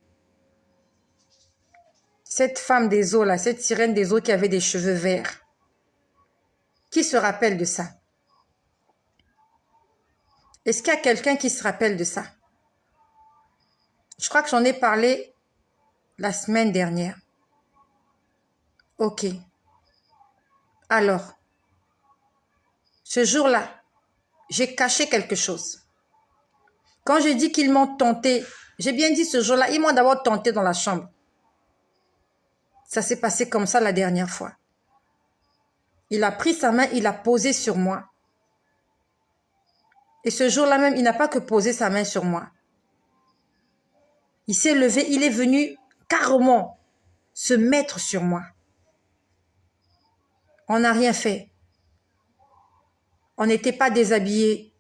Cette femme des eaux là, cette sirène des eaux qui avait des cheveux verts. Qui se rappelle de ça? Est-ce qu'il y a quelqu'un qui se rappelle de ça? Je crois que j'en ai parlé la semaine dernière. Ok. Alors, ce jour-là, j'ai caché quelque chose. Quand j'ai dit qu'ils m'ont tenté, j'ai bien dit ce jour-là, ils m'ont d'abord tenté dans la chambre. Ça s'est passé comme ça la dernière fois. Il a pris sa main, il l'a posée sur moi. Et ce jour-là même, il n'a pas que posé sa main sur moi. Il s'est levé, il est venu carrément se mettre sur moi. On n'a rien fait. On n'était pas déshabillés.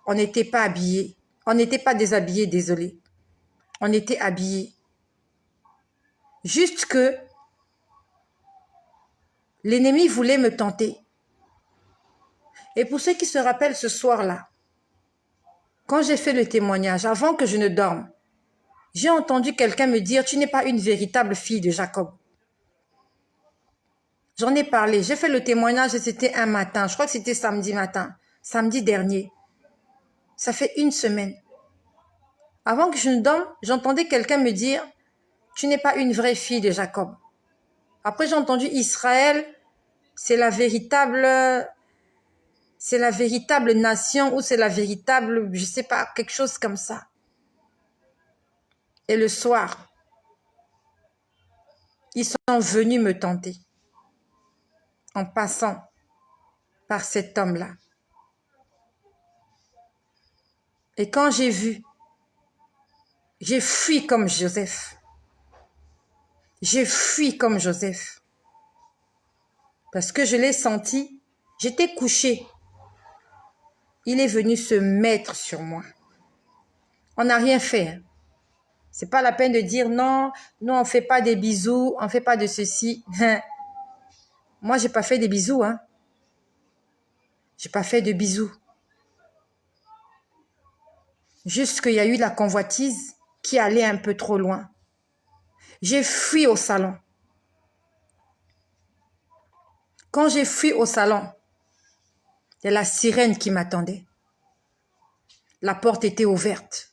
On n'était pas habillés. On n'était pas déshabillés, désolé. On était habillés. Juste que l'ennemi voulait me tenter. Et pour ceux qui se rappellent ce soir-là, quand j'ai fait le témoignage, avant que je ne dorme, j'ai entendu quelqu'un me dire « Tu n'es pas une véritable fille de Jacob ». J'en ai parlé, j'ai fait le témoignage et c'était un matin, je crois que c'était samedi matin, samedi dernier. Ça fait 1 semaine. Avant que je ne dorme, j'entendais quelqu'un me dire « Tu n'es pas une vraie fille de Jacob ». Après, j'ai entendu Israël, c'est la véritable nation ou c'est la véritable, je sais pas, quelque chose comme ça. Et le soir, ils sont venus me tenter en passant par cet homme-là. Et quand j'ai vu, j'ai fui comme Joseph. J'ai fui comme Joseph. Parce que je l'ai senti, j'étais couchée. Il est venu se mettre sur moi. On n'a rien fait. Hein. C'est pas la peine de dire non, non, on fait pas des bisous, on fait pas de ceci. Moi, j'ai pas fait des bisous. Hein. J'ai pas fait de bisous. Juste qu'il y a eu la convoitise qui allait un peu trop loin. J'ai fui au salon. Quand j'ai fui au salon, il y a la sirène qui m'attendait. La porte était ouverte.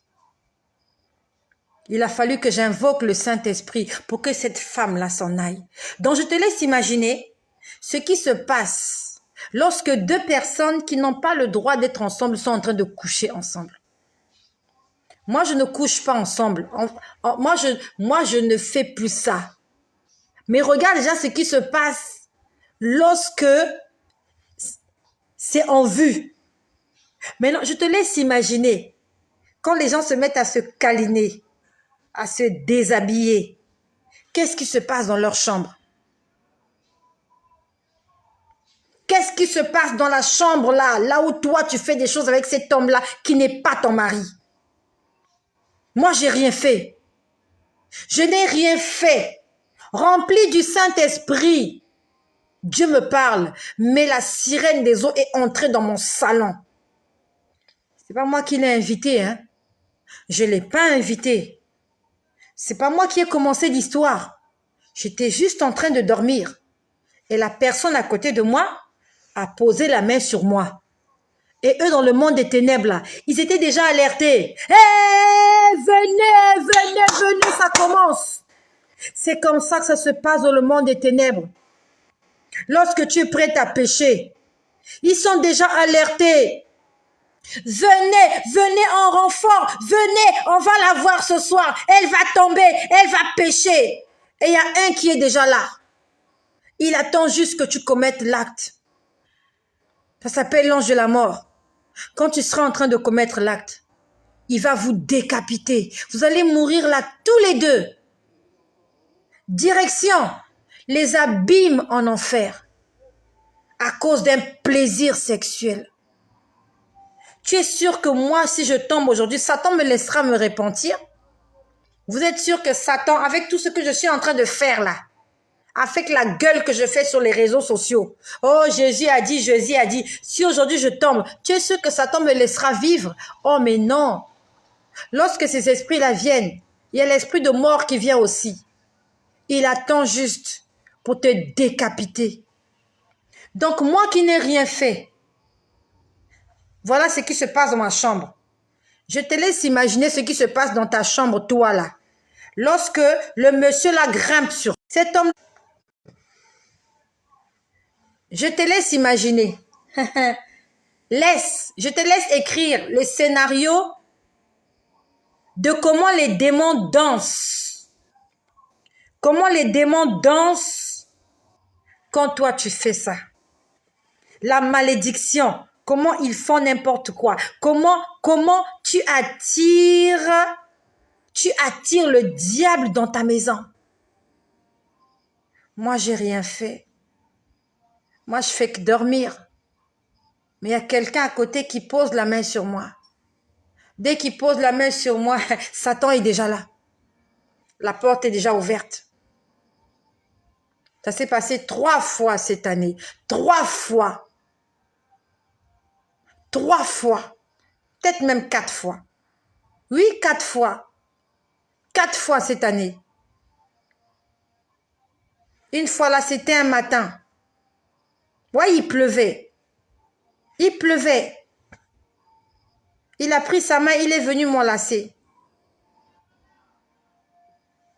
Il a fallu que j'invoque le Saint-Esprit pour que cette femme-là s'en aille. Donc, je te laisse imaginer ce qui se passe lorsque deux personnes qui n'ont pas le droit d'être ensemble sont en train de coucher ensemble. Moi, je ne couche pas ensemble. Moi, je ne fais plus ça. Mais regarde déjà ce qui se passe lorsque c'est en vue. Maintenant, je te laisse imaginer quand les gens se mettent à se câliner, à se déshabiller. Qu'est-ce qui se passe dans leur chambre? Qu'est-ce qui se passe dans la chambre là où toi tu fais des choses avec cet homme-là qui n'est pas ton mari? Moi, j'ai rien fait. Je n'ai rien fait. Rempli du Saint-Esprit, Dieu me parle, mais la sirène des eaux est entrée dans mon salon. C'est pas moi qui l'ai invité, hein. Je l'ai pas invité. C'est pas moi qui ai commencé l'histoire. J'étais juste en train de dormir. Et la personne à côté de moi a posé la main sur moi. Et eux, dans le monde des ténèbres, là, ils étaient déjà alertés. Hé, venez, venez, venez, ça commence. C'est comme ça que ça se passe dans le monde des ténèbres. Lorsque tu es prêt à pécher, ils sont déjà alertés. Venez, venez en renfort, venez, on va la voir ce soir. Elle va tomber, elle va pécher. Et il y a un qui est déjà là. Il attend juste que tu commettes l'acte. Ça s'appelle l'ange de la mort. Quand tu seras en train de commettre l'acte, il va vous décapiter. Vous allez mourir là tous les deux. Direction, les abîmes en enfer à cause d'un plaisir sexuel. Tu es sûr que moi, si je tombe aujourd'hui, Satan me laissera me repentir? Vous êtes sûr que Satan, avec tout ce que je suis en train de faire là, avec la gueule que je fais sur les réseaux sociaux, oh Jésus a dit, si aujourd'hui je tombe, tu es sûr que Satan me laissera vivre? Oh mais non. Lorsque ces esprits-là viennent, il y a l'esprit de mort qui vient aussi. Il attend juste pour te décapiter. Donc moi qui n'ai rien fait, voilà ce qui se passe dans ma chambre. Je te laisse imaginer ce qui se passe dans ta chambre, toi là. Lorsque le monsieur là grimpe sur cet homme, je te laisse imaginer. Je te laisse écrire le scénario de comment les démons dansent. Comment les démons dansent quand toi tu fais ça. La malédiction, comment ils font n'importe quoi. Comment tu attires le diable dans ta maison. Moi, j'ai rien fait. Moi, je fais que dormir. Mais il y a quelqu'un à côté qui pose la main sur moi. Dès qu'il pose la main sur moi, Satan est déjà là. La porte est déjà ouverte. Ça s'est passé 3 fois cette année. 3 fois. 3 fois. Peut-être même 4 fois. Oui, 4 fois. 4 fois cette année. Une fois là, c'était un matin. Ouais, il pleuvait. Il pleuvait. Il a pris sa main, il est venu m'enlacer.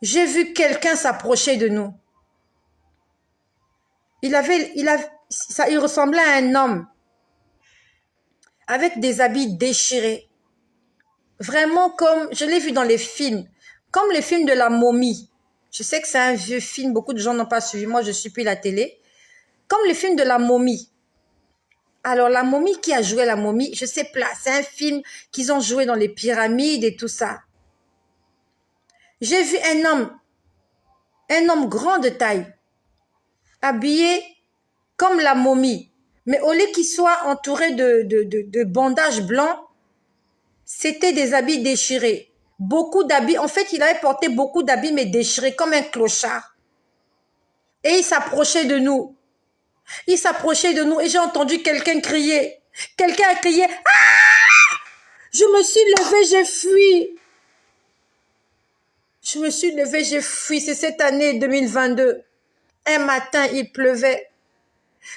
J'ai vu quelqu'un s'approcher de nous. Il ressemblait à un homme avec des habits déchirés. Vraiment comme, je l'ai vu dans les films, Comme le film de la momie. Je sais que c'est un vieux film, beaucoup de gens n'ont pas suivi. Moi, je suis plus la télé. Comme le film de la momie. Alors, la momie, qui a joué la momie? Je sais pas. C'est un film qu'ils ont joué dans les pyramides et tout ça. J'ai vu un homme grand de taille, habillé comme la momie. Mais au lieu qu'il soit entouré de bandages blancs, c'était des habits déchirés. Beaucoup d'habits. En fait, il avait porté beaucoup d'habits, mais déchirés, comme un clochard. Et il s'approchait de nous. Il s'approchait de nous et j'ai entendu quelqu'un crier. Quelqu'un a crié. Ah! Je me suis levée, j'ai fui. Je me suis levée, j'ai fui. C'est cette année 2022. Un matin, il pleuvait.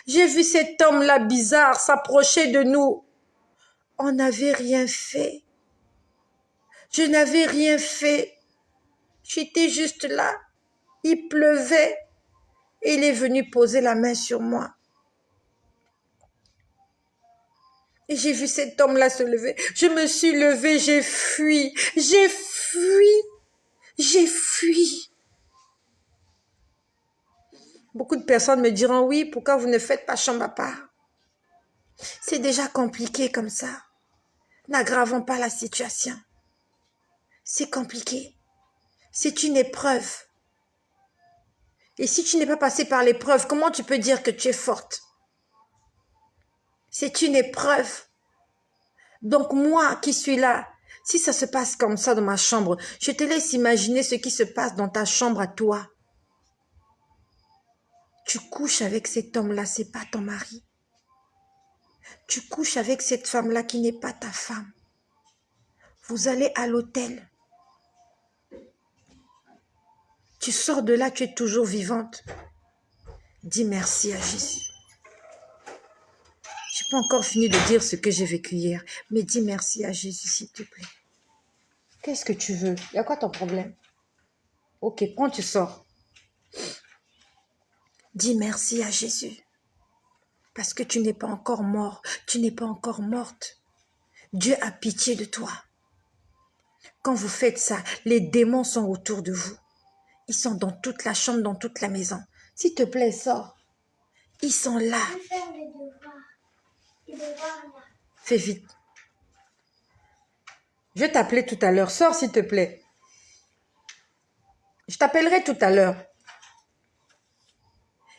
J'ai vu cet homme-là bizarre s'approcher de nous. On n'avait rien fait. Je n'avais rien fait. J'étais juste là. Il pleuvait. Et il est venu poser la main sur moi. Et j'ai vu cet homme-là se lever. Je me suis levée, j'ai fui. J'ai fui. J'ai fui. Beaucoup de personnes me diront, oui, pourquoi vous ne faites pas chambre à part? C'est déjà compliqué comme ça. N'aggravons pas la situation. C'est compliqué. C'est une épreuve. Et si tu n'es pas passé par l'épreuve, comment tu peux dire que tu es forte? C'est une épreuve. Donc moi qui suis là, si ça se passe comme ça dans ma chambre, je te laisse imaginer ce qui se passe dans ta chambre à toi. Tu couches avec cet homme-là, c'est pas ton mari. Tu couches avec cette femme-là qui n'est pas ta femme. Vous allez à l'hôtel. Tu sors de là, tu es toujours vivante. Dis merci à Jésus. Je n'ai pas encore fini de dire ce que j'ai vécu hier, mais dis merci à Jésus, s'il te plaît. Qu'est-ce que tu veux? Il y a quoi ton problème? Ok, prends, tu sors. Dis merci à Jésus. Parce que tu n'es pas encore mort. Tu n'es pas encore morte. Dieu a pitié de toi. Quand vous faites ça, les démons sont autour de vous. Ils sont dans toute la chambre, dans toute la maison. S'il te plaît, sors. Ils sont là. Fais vite. Je vais t'appeler tout à l'heure. Sors, s'il te plaît. Je t'appellerai tout à l'heure.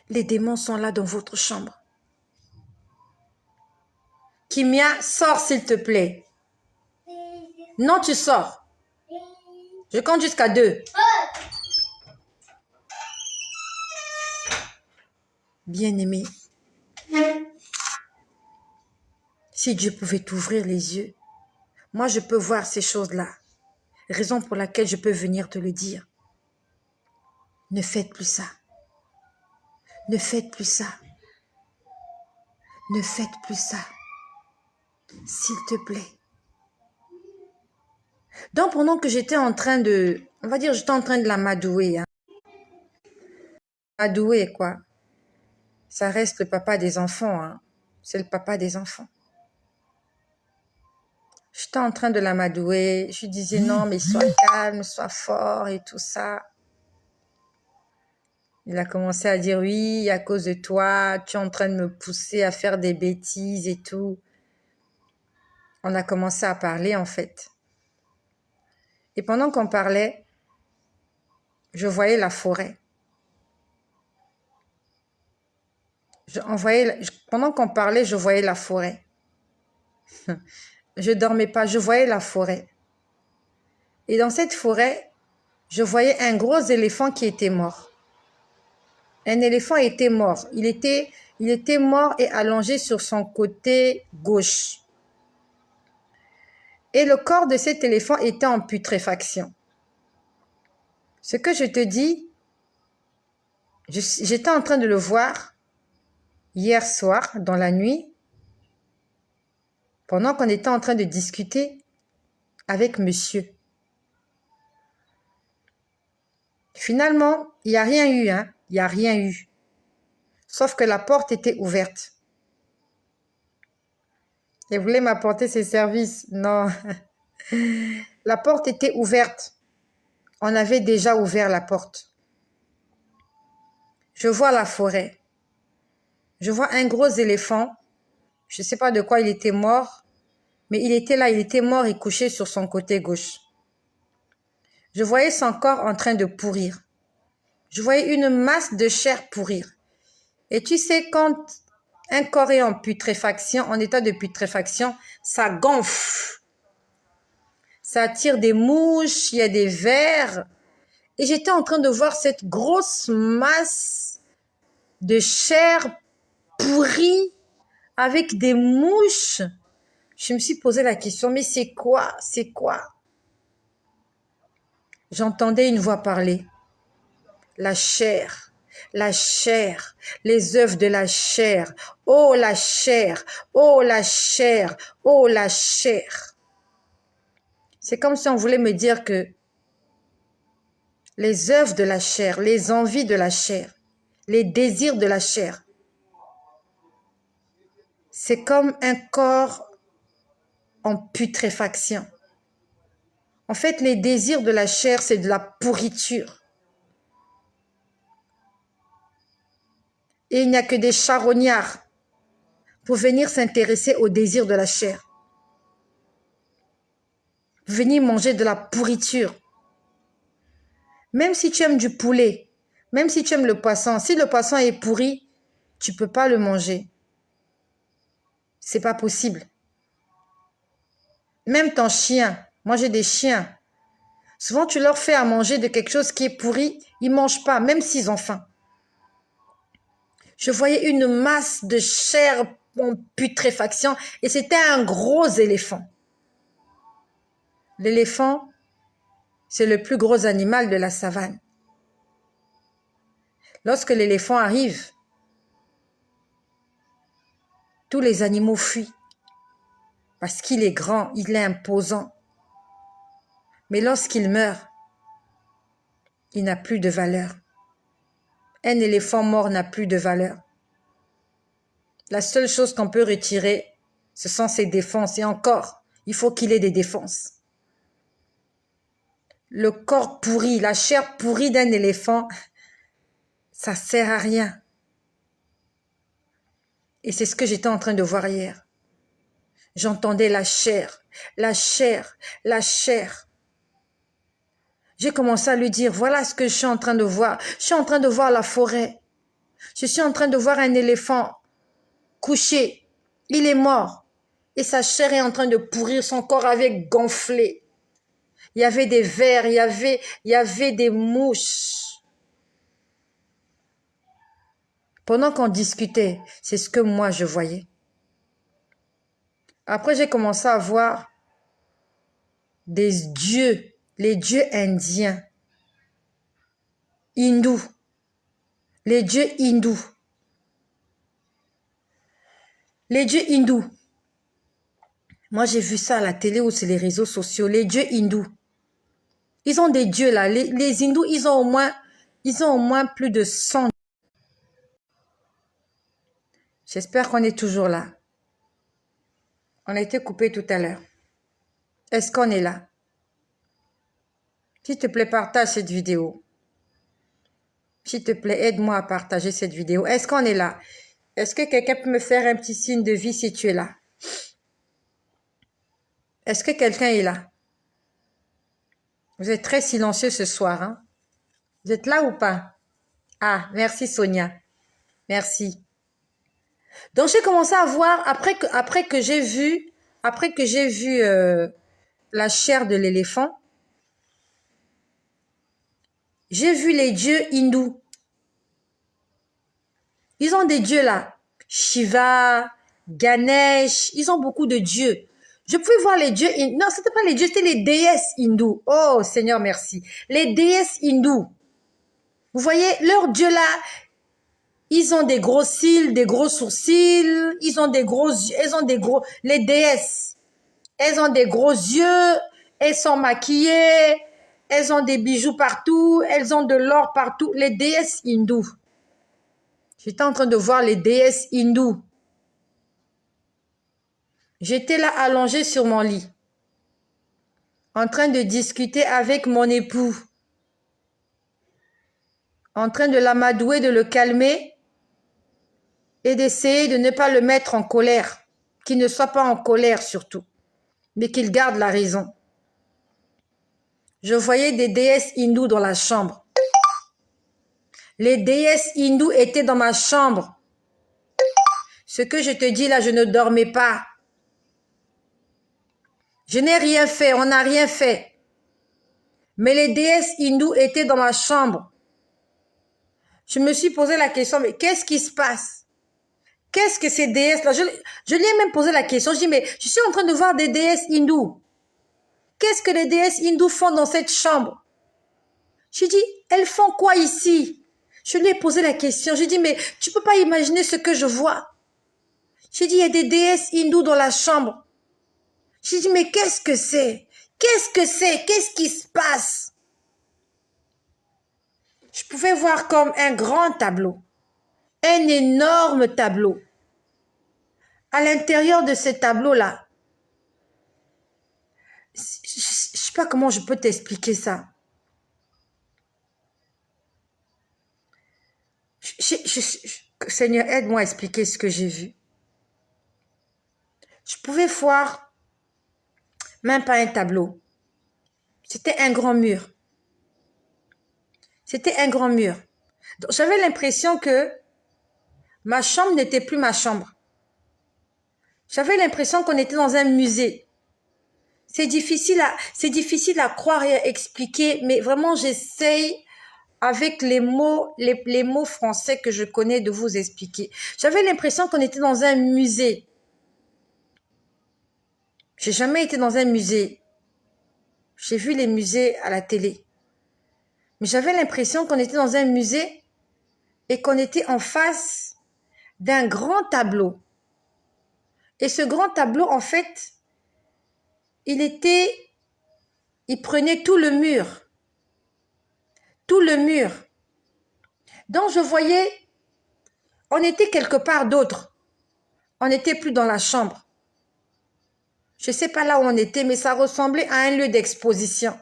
Les démons sont là dans votre chambre. Kimia, sors, s'il te plaît. Non, tu sors. Je compte jusqu'à 2. Bien-aimé, si Dieu pouvait t'ouvrir les yeux, moi je peux voir ces choses-là. Raison pour laquelle je peux venir te le dire. Ne faites plus ça. Ne faites plus ça. Ne faites plus ça. S'il te plaît. Donc pendant que j'étais en train de... On va dire j'étais en train de la madouer. Hein. Madouer quoi. Ça reste le papa des enfants. Hein. C'est le papa des enfants. J'étais en train de l'amadouer. Je lui disais non, mais sois calme, sois fort et tout ça. Il a commencé à dire oui, à cause de toi, tu es en train de me pousser à faire des bêtises et tout. On a commencé à parler en fait. Et pendant qu'on parlait, je voyais la forêt. Pendant qu'on parlait, je voyais la forêt. Je dormais pas, je voyais la forêt. Et dans cette forêt, je voyais un gros éléphant qui était mort. Un éléphant était mort. Il était mort et allongé sur son côté gauche. Et le corps de cet éléphant était en putréfaction. Ce que je te dis, j'étais en train de le voir hier soir, dans la nuit, pendant qu'on était en train de discuter avec monsieur. Finalement, il n'y a rien eu, hein. Il n'y a rien eu. Sauf que la porte était ouverte. Il voulait m'apporter ses services. Non. La porte était ouverte. On avait déjà ouvert la porte. Je vois la forêt. Je vois un gros éléphant. Je ne sais pas de quoi il était mort, mais il était là, il était mort et couché sur son côté gauche. Je voyais son corps en train de pourrir. Je voyais une masse de chair pourrir. Et tu sais, quand un corps est en putréfaction, en état de putréfaction, ça gonfle. Ça attire des mouches, il y a des vers. Et j'étais en train de voir cette grosse masse de chair pourrie avec des mouches. Je me suis posé la question, mais c'est quoi? C'est quoi? J'entendais une voix parler. La chair, les œufs de la chair. Oh la chair, oh la chair, oh la chair. C'est comme si on voulait me dire que les œufs de la chair, les envies de la chair, les désirs de la chair, c'est comme un corps en putréfaction. En fait, les désirs de la chair, c'est de la pourriture. Et il n'y a que des charognards pour venir s'intéresser aux désirs de la chair. Venir manger de la pourriture. Même si tu aimes du poulet, même si tu aimes le poisson, si le poisson est pourri, tu ne peux pas le manger. C'est pas possible. Même ton chien, moi j'ai des chiens. Souvent tu leur fais à manger de quelque chose qui est pourri, ils ne mangent pas, même s'ils ont faim. Je voyais une masse de chair en putréfaction et c'était un gros éléphant. L'éléphant, c'est le plus gros animal de la savane. Lorsque l'éléphant arrive, tous les animaux fuient parce qu'il est grand, il est imposant. Mais lorsqu'il meurt, il n'a plus de valeur. Un éléphant mort n'a plus de valeur. La seule chose qu'on peut retirer, ce sont ses défenses. Et encore, il faut qu'il ait des défenses. Le corps pourri, la chair pourrie d'un éléphant, ça sert à rien. Et c'est ce que j'étais en train de voir hier. J'entendais la chair, la chair, la chair. J'ai commencé à lui dire, voilà ce que je suis en train de voir. Je suis en train de voir la forêt. Je suis en train de voir un éléphant couché. Il est mort. Et sa chair est en train de pourrir, son corps avait gonflé. Il y avait des vers, il y avait des mouches. Pendant qu'on discutait, c'est ce que moi je voyais. Après, j'ai commencé à voir des dieux, les dieux indiens, hindous, les dieux hindous. Les dieux hindous. Moi, j'ai vu ça à la télé ou sur les réseaux sociaux, les dieux hindous. Ils ont des dieux là. Les hindous, ils ont au moins plus de 100. J'espère qu'on est toujours là. On a été coupé tout à l'heure. Est-ce qu'on est là? S'il te plaît, partage cette vidéo. S'il te plaît, aide-moi à partager cette vidéo. Est-ce qu'on est là? Est-ce que quelqu'un peut me faire un petit signe de vie si tu es là? Est-ce que quelqu'un est là? Vous êtes très silencieux ce soir, hein? Vous êtes là ou pas? Ah, merci Sonia. Merci. Donc j'ai commencé à voir, après que j'ai vu la chair de l'éléphant, j'ai vu les dieux hindous. Ils ont des dieux là. Shiva, Ganesh, ils ont beaucoup de dieux. Je pouvais voir les dieux hindous. Non, c'était pas les dieux, c'était les déesses hindous. Oh Seigneur, merci. Les déesses hindous. Vous voyez, leurs dieux là, ils ont des gros cils, des gros sourcils, ils ont des gros yeux, les déesses. Elles ont des gros yeux, elles sont maquillées, elles ont des bijoux partout, elles ont de l'or partout. Les déesses hindoues. J'étais en train de voir les déesses hindoues. J'étais là allongée sur mon lit, en train de discuter avec mon époux. en train de l'amadouer, de le calmer et d'essayer de ne pas le mettre en colère, qu'il ne soit pas en colère surtout, mais qu'il garde la raison. Je voyais des déesses hindoues dans la chambre. Les déesses hindoues étaient dans ma chambre. Ce que je te dis là, je ne dormais pas. Je n'ai rien fait, on n'a rien fait. Mais les déesses hindoues étaient dans ma chambre. Je me suis posé la question, mais qu'est-ce qui se passe? Qu'est-ce que ces déesses-là? Je lui ai même posé la question, je dis, mais je suis en train de voir des déesses hindoues. Qu'est-ce que les déesses hindoues font dans cette chambre? J'ai dit, elles font quoi ici? Je lui ai posé la question, j'ai dit, mais tu peux pas imaginer ce que je vois. J'ai dit, il y a des déesses hindoues dans la chambre. J'ai dit, mais qu'est-ce que c'est? Qu'est-ce que c'est? Qu'est-ce qui se passe? Je pouvais voir comme un grand tableau, un énorme tableau. À l'intérieur de ce tableau-là, je ne sais pas comment je peux t'expliquer ça. Seigneur, aide-moi à expliquer ce que j'ai vu. Je pouvais voir même pas un tableau. C'était un grand mur. C'était un grand mur. J'avais l'impression que ma chambre n'était plus ma chambre. J'avais l'impression qu'on était dans un musée. C'est difficile à croire et à expliquer, mais vraiment j'essaye avec les mots français que je connais de vous expliquer. J'avais l'impression qu'on était dans un musée. J'ai jamais été dans un musée. J'ai vu les musées à la télé. Mais j'avais l'impression qu'on était dans un musée et qu'on était en face d'un grand tableau. Et ce grand tableau, en fait, il prenait tout le mur. Tout le mur. Donc je voyais, on était quelque part d'autre. On n'était plus dans la chambre. Je ne sais pas là où on était, mais ça ressemblait à un lieu d'exposition.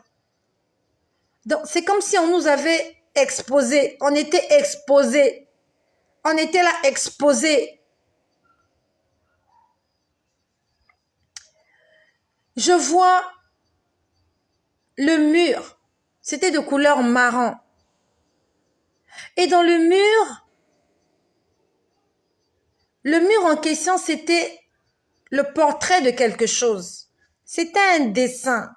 Donc c'est comme si on nous avait exposés. On était exposés. On était là exposés. Je vois le mur. C'était de couleur marron. Et dans le mur en question, c'était le portrait de quelque chose. C'était un dessin.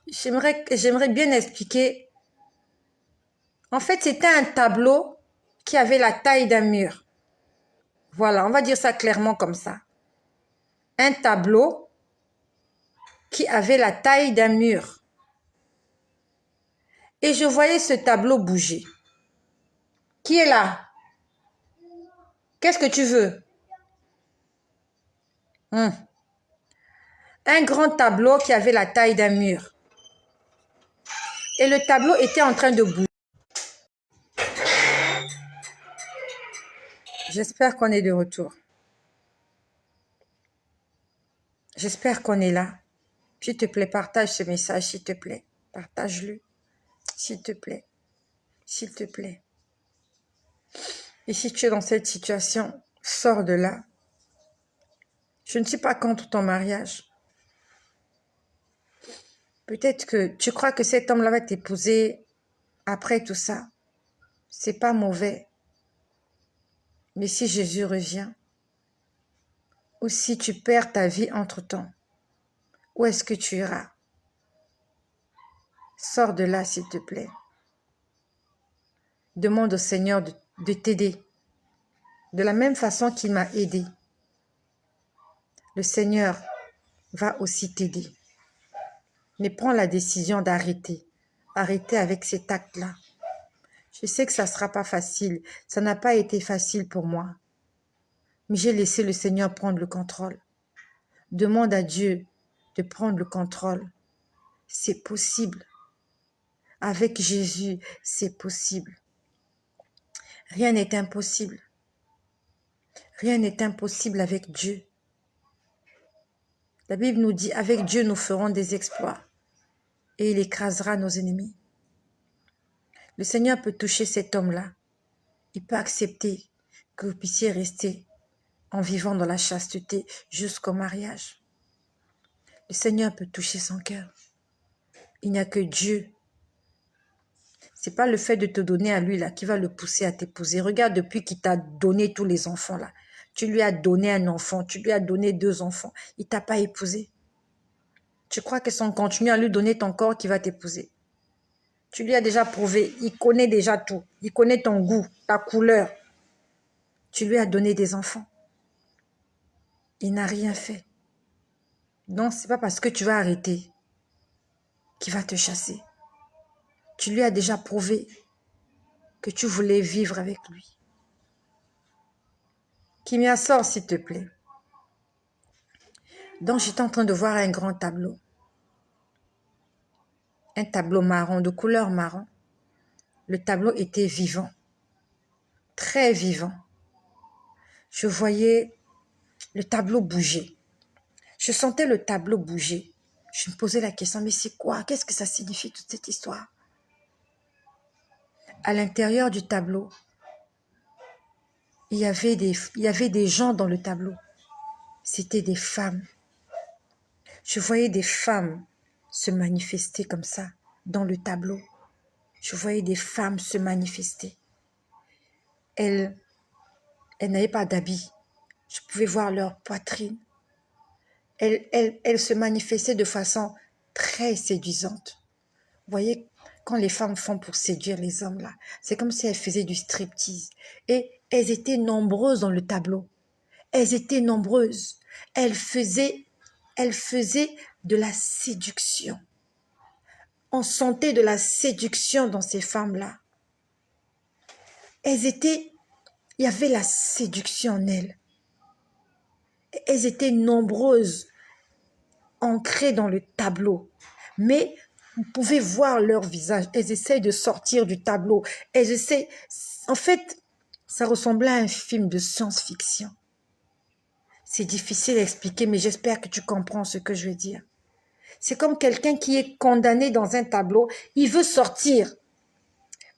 J'aimerais bien expliquer. En fait, c'était un tableau qui avait la taille d'un mur. Voilà, on va dire ça clairement comme ça. Un tableau qui avait la taille d'un mur. Et je voyais ce tableau bouger. Qui est là? Qu'est-ce que tu veux? Un grand tableau qui avait la taille d'un mur. Et le tableau était en train de bouger. J'espère qu'on est de retour. J'espère qu'on est là. S'il te plaît, partage ce message, s'il te plaît. Partage-le, s'il te plaît. S'il te plaît. Et si tu es dans cette situation, sors de là. Je ne suis pas contre ton mariage. Peut-être que tu crois que cet homme-là va t'épouser après tout ça. C'est pas mauvais. Mais si Jésus revient, ou si tu perds ta vie entre-temps, où est-ce que tu iras? Sors de là, s'il te plaît. Demande au Seigneur de t'aider. De la même façon qu'il m'a aidé. Le Seigneur va aussi t'aider. Mais prends la décision d'arrêter. Arrêter avec cet acte-là. Je sais que ça ne sera pas facile. Ça n'a pas été facile pour moi. Mais j'ai laissé le Seigneur prendre le contrôle. Demande à Dieu de prendre le contrôle. C'est possible. Avec Jésus, c'est possible. Rien n'est impossible. Rien n'est impossible avec Dieu. La Bible nous dit, avec Dieu, nous ferons des exploits et il écrasera nos ennemis. Le Seigneur peut toucher cet homme-là. Il peut accepter que vous puissiez rester en vivant dans la chasteté jusqu'au mariage. Le Seigneur peut toucher son cœur. Il n'y a que Dieu. Ce n'est pas le fait de te donner à lui là qui va le pousser à t'épouser. Regarde depuis qu'il t'a donné tous les enfants là. Tu lui as donné un enfant, tu lui as donné 2 enfants. Il ne t'a pas épousé. Tu crois que son continue à lui donner ton corps qui va t'épouser. Tu lui as déjà prouvé. Il connaît déjà tout. Il connaît ton goût, ta couleur. Tu lui as donné des enfants. Il n'a rien fait. Donc, ce n'est pas parce que tu vas arrêter qu'il va te chasser. Tu lui as déjà prouvé que tu voulais vivre avec lui. Kimia, sors s'il te plaît. Donc, j'étais en train de voir un grand tableau. Un tableau marron, de couleur marron. Le tableau était vivant. Très vivant. Je voyais le tableau bouger. Je sentais le tableau bouger. Je me posais la question, mais c'est quoi? Qu'est-ce que ça signifie toute cette histoire? À l'intérieur du tableau, il y avait des gens dans le tableau. C'était des femmes. Je voyais des femmes se manifester comme ça dans le tableau. Je voyais des femmes se manifester. Elles n'avaient pas d'habits. Je pouvais voir leur poitrine. Elles se manifestaient de façon très séduisante. Vous voyez, quand les femmes font pour séduire les hommes là, c'est comme si elles faisaient du striptease. Et elles étaient nombreuses dans le tableau. Elles étaient nombreuses. Elles faisaient de la séduction. On sentait de la séduction dans ces femmes-là. Il y avait la séduction en elles. Elles étaient nombreuses, ancrées dans le tableau. Mais vous pouvez voir leur visage. Elles essayent de sortir du tableau. En fait, ça ressemblait à un film de science-fiction. C'est difficile à expliquer, mais j'espère que tu comprends ce que je veux dire. C'est comme quelqu'un qui est condamné dans un tableau. Il veut sortir,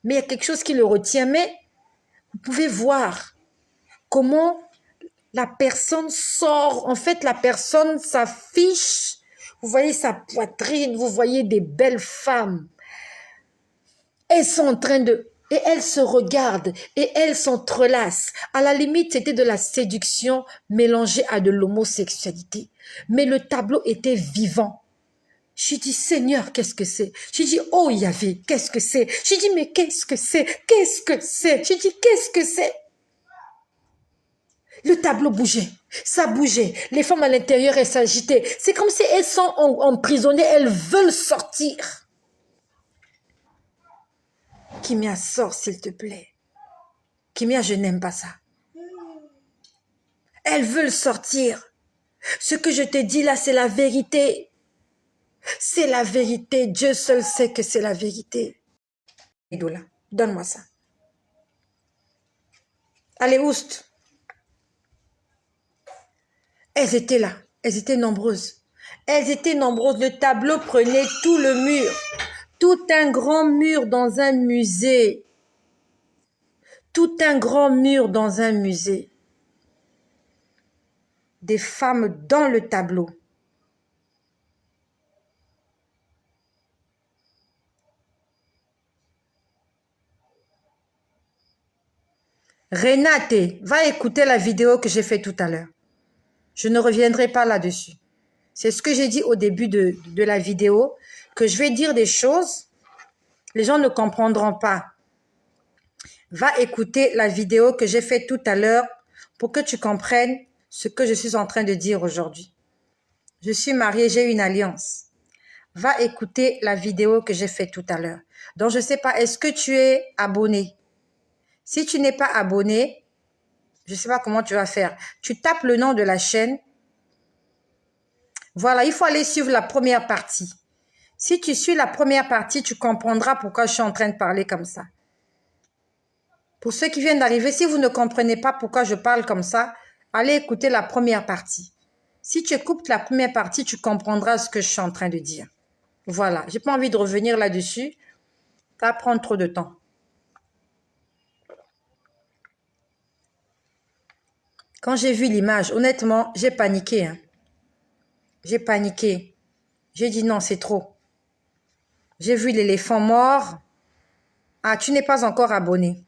mais il y a quelque chose qui le retient. Mais vous pouvez voir comment la personne sort. En fait, la personne s'affiche. Vous voyez sa poitrine, vous voyez des belles femmes. Elles sont en train de... Et elles se regardent et elles s'entrelacent. À la limite, c'était de la séduction mélangée à de l'homosexualité. Mais le tableau était vivant. J'ai dit, Seigneur, qu'est-ce que c'est? J'ai dit, oh Yahvé, qu'est-ce que c'est? J'ai dit, mais qu'est-ce que c'est? Qu'est-ce que c'est? J'ai dit, qu'est-ce que c'est? Le tableau bougeait, ça bougeait. Les femmes à l'intérieur, elles s'agitaient. C'est comme si elles sont emprisonnées, elles veulent sortir. Kimia, sors s'il te plaît. Kimia, je n'aime pas ça. Elles veulent sortir. Ce que je te dis là, c'est la vérité. C'est la vérité. Dieu seul sait que c'est la vérité. Idola, donne-moi ça. Allez, oust. Elles étaient là. Elles étaient nombreuses. Elles étaient nombreuses. Le tableau prenait tout le mur. Tout un grand mur dans un musée. Tout un grand mur dans un musée. Des femmes dans le tableau. Renate, va écouter la vidéo que j'ai faite tout à l'heure. Je ne reviendrai pas là-dessus. C'est ce que j'ai dit au début de la vidéo, que je vais dire des choses, les gens ne comprendront pas. Va écouter la vidéo que j'ai faite tout à l'heure pour que tu comprennes ce que je suis en train de dire aujourd'hui. Je suis mariée, j'ai une alliance. Va écouter la vidéo que j'ai faite tout à l'heure. Donc, je ne sais pas, est-ce que tu es abonné? Si tu n'es pas abonné, je ne sais pas comment tu vas faire. Tu tapes le nom de la chaîne. Voilà, il faut aller suivre la première partie. Si tu suis la première partie, tu comprendras pourquoi je suis en train de parler comme ça. Pour ceux qui viennent d'arriver, si vous ne comprenez pas pourquoi je parle comme ça, allez écouter la première partie. Si tu écoutes la première partie, tu comprendras ce que je suis en train de dire. Voilà, j'ai pas envie de revenir là-dessus. Ça va prendre trop de temps. Quand j'ai vu l'image, honnêtement, j'ai paniqué. Hein. J'ai paniqué. J'ai dit non, c'est trop. J'ai vu l'éléphant mort. Ah, tu n'es pas encore abonné.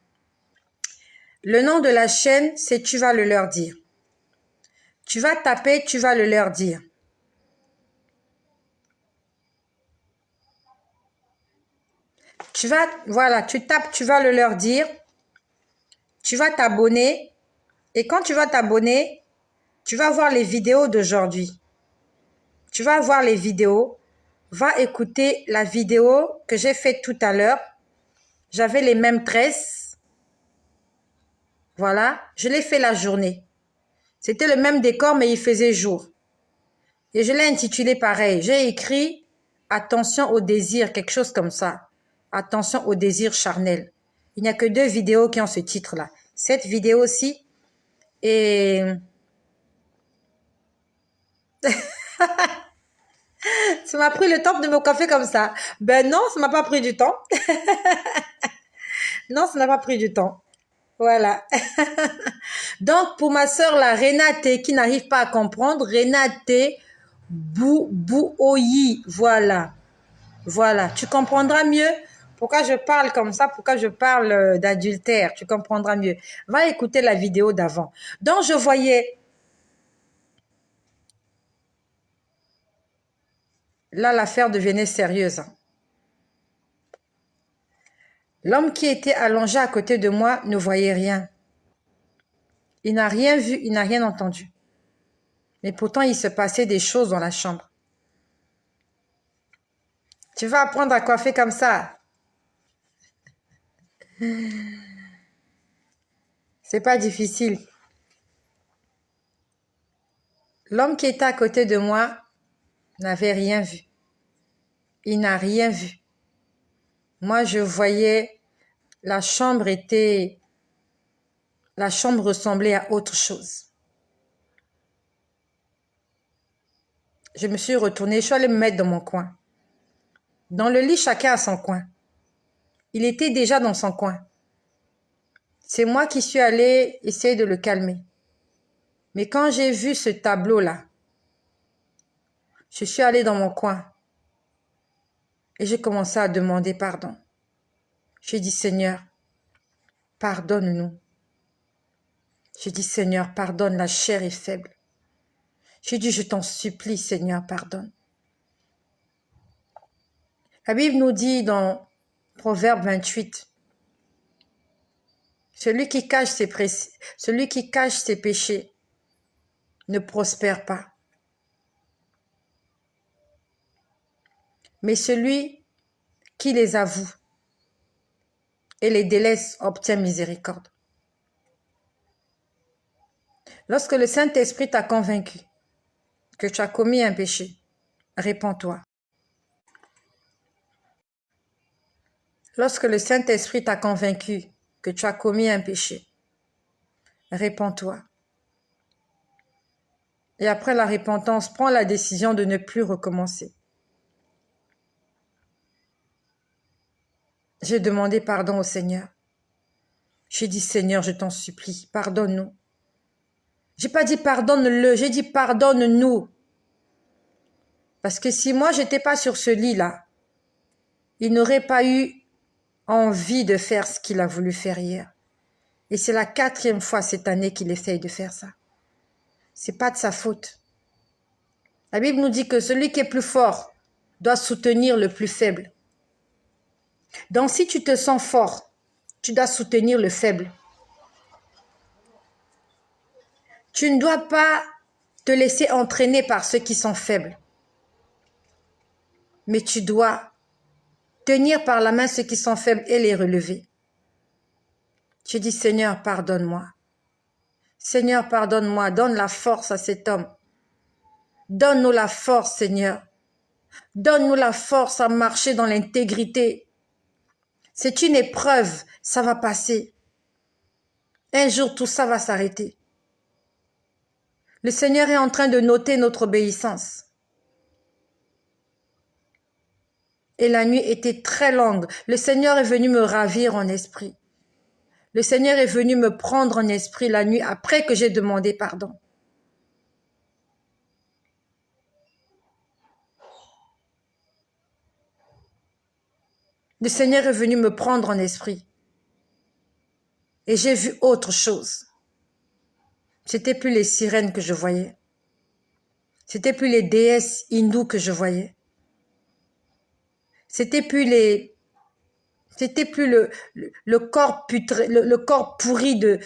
Le nom de la chaîne, c'est Tu vas le leur dire. Tu vas taper, tu vas le leur dire. Voilà, tu tapes, tu vas le leur dire. Tu vas t'abonner. Et quand tu vas t'abonner, tu vas voir les vidéos d'aujourd'hui. Tu vas voir les vidéos. Va écouter la vidéo que j'ai faite tout à l'heure. J'avais les mêmes tresses. Voilà, je l'ai fait la journée. C'était le même décor, mais il faisait jour. Et je l'ai intitulé pareil. J'ai écrit « Attention au désir », quelque chose comme ça. « Attention au désir charnel ». Il n'y a que 2 vidéos qui ont ce titre-là. Cette vidéo-ci et... Ça m'a pris le temps de me coiffer comme ça. Ben non, ça m'a pas pris du temps. Non, ça n'a pas pris du temps. Voilà. Donc, pour ma sœur, la Renate, qui n'arrive pas à comprendre, Renate Bouoyi. Voilà. Voilà. Tu comprendras mieux pourquoi je parle comme ça, pourquoi je parle d'adultère. Tu comprendras mieux. Va écouter la vidéo d'avant. Donc, je voyais... Là, l'affaire devenait sérieuse. L'homme qui était allongé à côté de moi ne voyait rien. Il n'a rien vu, il n'a rien entendu. Mais pourtant, il se passait des choses dans la chambre. Tu vas apprendre à coiffer comme ça. C'est pas difficile. L'homme qui était à côté de moi n'avait rien vu. Il n'a rien vu. Moi, je voyais la chambre ressemblait à autre chose. Je me suis retournée, je suis allée me mettre dans mon coin. Dans le lit, chacun a son coin. Il était déjà dans son coin. C'est moi qui suis allée essayer de le calmer. Mais quand j'ai vu ce tableau-là, je suis allée dans mon coin et j'ai commencé à demander pardon. J'ai dit, Seigneur, pardonne-nous. J'ai dit, Seigneur, pardonne, la chair est faible. J'ai dit, je t'en supplie, Seigneur, pardonne. La Bible nous dit dans Proverbe 28, celui qui cache ses péchés ne prospère pas. Mais celui qui les avoue et les délaisse obtient miséricorde. Lorsque le Saint-Esprit t'a convaincu que tu as commis un péché, répands-toi. Lorsque le Saint-Esprit t'a convaincu que tu as commis un péché, répands-toi. Et après la repentance, prends la décision de ne plus recommencer. J'ai demandé pardon au Seigneur. J'ai dit, Seigneur, je t'en supplie, pardonne-nous. J'ai pas dit pardonne-le, j'ai dit pardonne-nous. Parce que si moi, j'étais pas sur ce lit-là, il n'aurait pas eu envie de faire ce qu'il a voulu faire hier. Et c'est la 4e fois cette année qu'il essaye de faire ça. C'est pas de sa faute. La Bible nous dit que celui qui est plus fort doit soutenir le plus faible. Donc si tu te sens fort, tu dois soutenir le faible. Tu ne dois pas te laisser entraîner par ceux qui sont faibles. Mais tu dois tenir par la main ceux qui sont faibles et les relever. Tu dis, Seigneur, pardonne-moi. Seigneur, pardonne-moi. Donne la force à cet homme. Donne-nous la force, Seigneur. Donne-nous la force à marcher dans l'intégrité. C'est une épreuve, ça va passer. Un jour, tout ça va s'arrêter. Le Seigneur est en train de noter notre obéissance. Et la nuit était très longue. Le Seigneur est venu me ravir en esprit. Le Seigneur est venu me prendre en esprit la nuit après que j'ai demandé pardon. Le Seigneur est venu me prendre en esprit. Et j'ai vu autre chose. C'était plus les sirènes que je voyais. C'était plus les déesses hindoues que je voyais. C'était plus le corps putré, le corps pourri de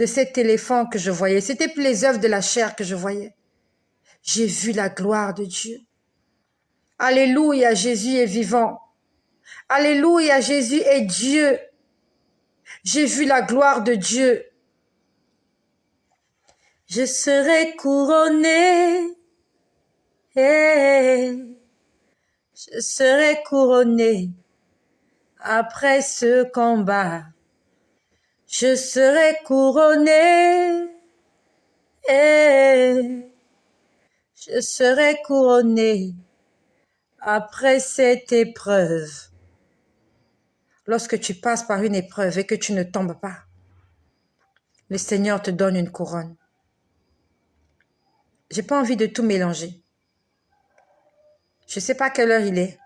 cet éléphant que je voyais. C'était plus les œuvres de la chair que je voyais. J'ai vu la gloire de Dieu. Alléluia, Jésus est vivant. Alléluia, Jésus est Dieu. J'ai vu la gloire de Dieu. Je serai couronné. Je serai couronné après ce combat. Je serai couronné. Je serai couronné après cette épreuve. Lorsque tu passes par une épreuve et que tu ne tombes pas, le Seigneur te donne une couronne. J'ai pas envie de tout mélanger. Je sais pas quelle heure il est.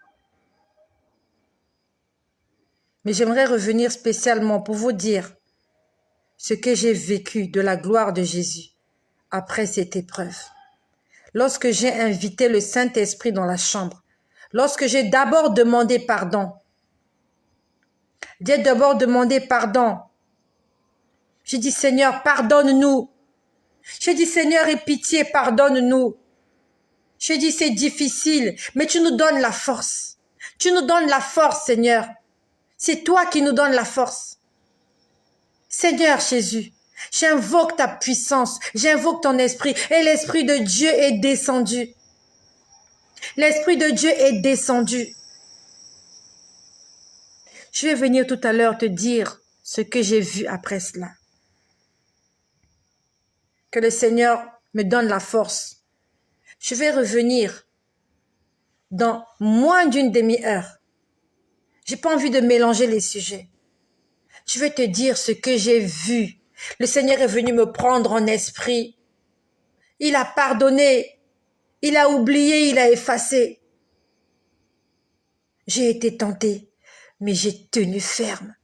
Mais j'aimerais revenir spécialement pour vous dire ce que j'ai vécu de la gloire de Jésus après cette épreuve. Lorsque j'ai invité le Saint-Esprit dans la chambre, lorsque j'ai d'abord demandé pardon, j'ai d'abord demandé pardon. J'ai dit, Seigneur, pardonne-nous. J'ai dit, Seigneur, aie pitié, pardonne-nous. J'ai dit, c'est difficile, mais tu nous donnes la force. Tu nous donnes la force, Seigneur. C'est toi qui nous donnes la force. Seigneur Jésus, j'invoque ta puissance, j'invoque ton esprit, et l'esprit de Dieu est descendu. L'esprit de Dieu est descendu. Je vais venir tout à l'heure te dire ce que j'ai vu après cela. Que le Seigneur me donne la force. Je vais revenir dans moins d'une demi-heure. J'ai pas envie de mélanger les sujets. Je vais te dire ce que j'ai vu. Le Seigneur est venu me prendre en esprit. Il a pardonné. Il a oublié, il a effacé. J'ai été tentée, mais j'ai tenu ferme.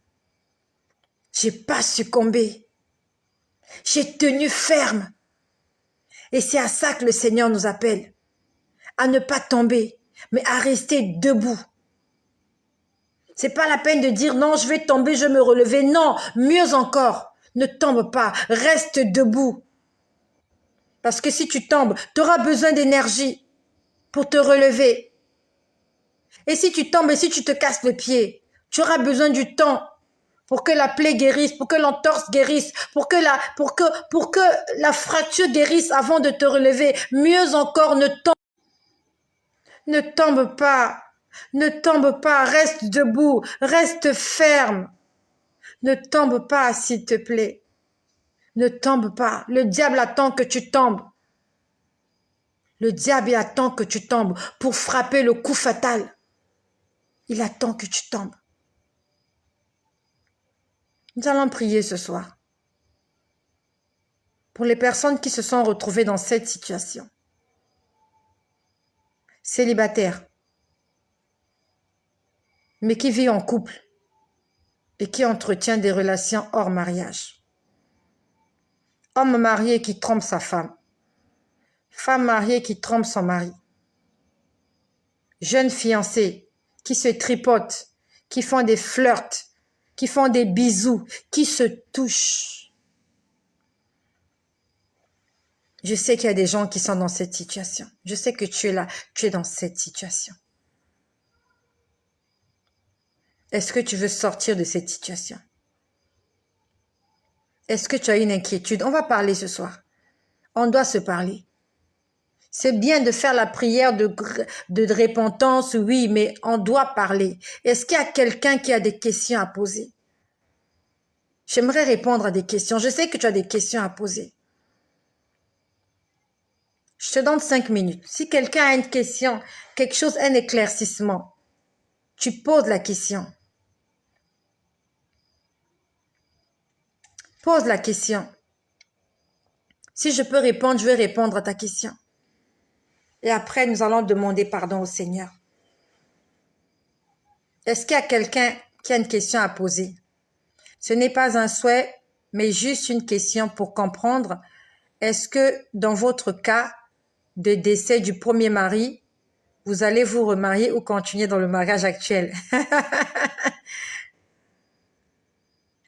J'ai pas succombé. J'ai tenu ferme. Et c'est à ça que le Seigneur nous appelle. À ne pas tomber, mais à rester debout. C'est pas la peine de dire non, je vais tomber, je vais me relever. Non, mieux encore, ne tombe pas, reste debout. Parce que si tu tombes, tu auras besoin d'énergie pour te relever. Et si tu tombes et si tu te casses le pied, tu auras besoin du temps pour que la plaie guérisse, pour que l'entorse guérisse, pour que la fracture guérisse avant de te relever. Mieux encore, ne tombe pas. Ne tombe pas, reste debout, reste ferme. Ne tombe pas, s'il te plaît. Ne tombe pas. Le diable attend que tu tombes. Le diable attend que tu tombes pour frapper le coup fatal. Il attend que tu tombes. Nous allons prier ce soir pour les personnes qui se sont retrouvées dans cette situation. Célibataires, mais qui vit en couple et qui entretient des relations hors mariage. Homme marié qui trompe sa femme. Femme mariée qui trompe son mari. Jeunes fiancés qui se tripotent, qui font des flirts, qui font des bisous, qui se touchent. Je sais qu'il y a des gens qui sont dans cette situation. Je sais que tu es là, tu es dans cette situation. Est-ce que tu veux sortir de cette situation? Est-ce que tu as une inquiétude? On va parler ce soir. On doit se parler. C'est bien de faire la prière de repentance, oui, mais on doit parler. Est-ce qu'il y a quelqu'un qui a des questions à poser? J'aimerais répondre à des questions. Je sais que tu as des questions à poser. Je te donne 5 minutes. Si quelqu'un a une question, quelque chose, un éclaircissement, tu poses la question. Pose la question. Si je peux répondre, je vais répondre à ta question. Et après, nous allons demander pardon au Seigneur. Est-ce qu'il y a quelqu'un qui a une question à poser? Ce n'est pas un souhait, mais juste une question pour comprendre. Est-ce que dans votre cas de décès du premier mari, vous allez vous remarier ou continuer dans le mariage actuel?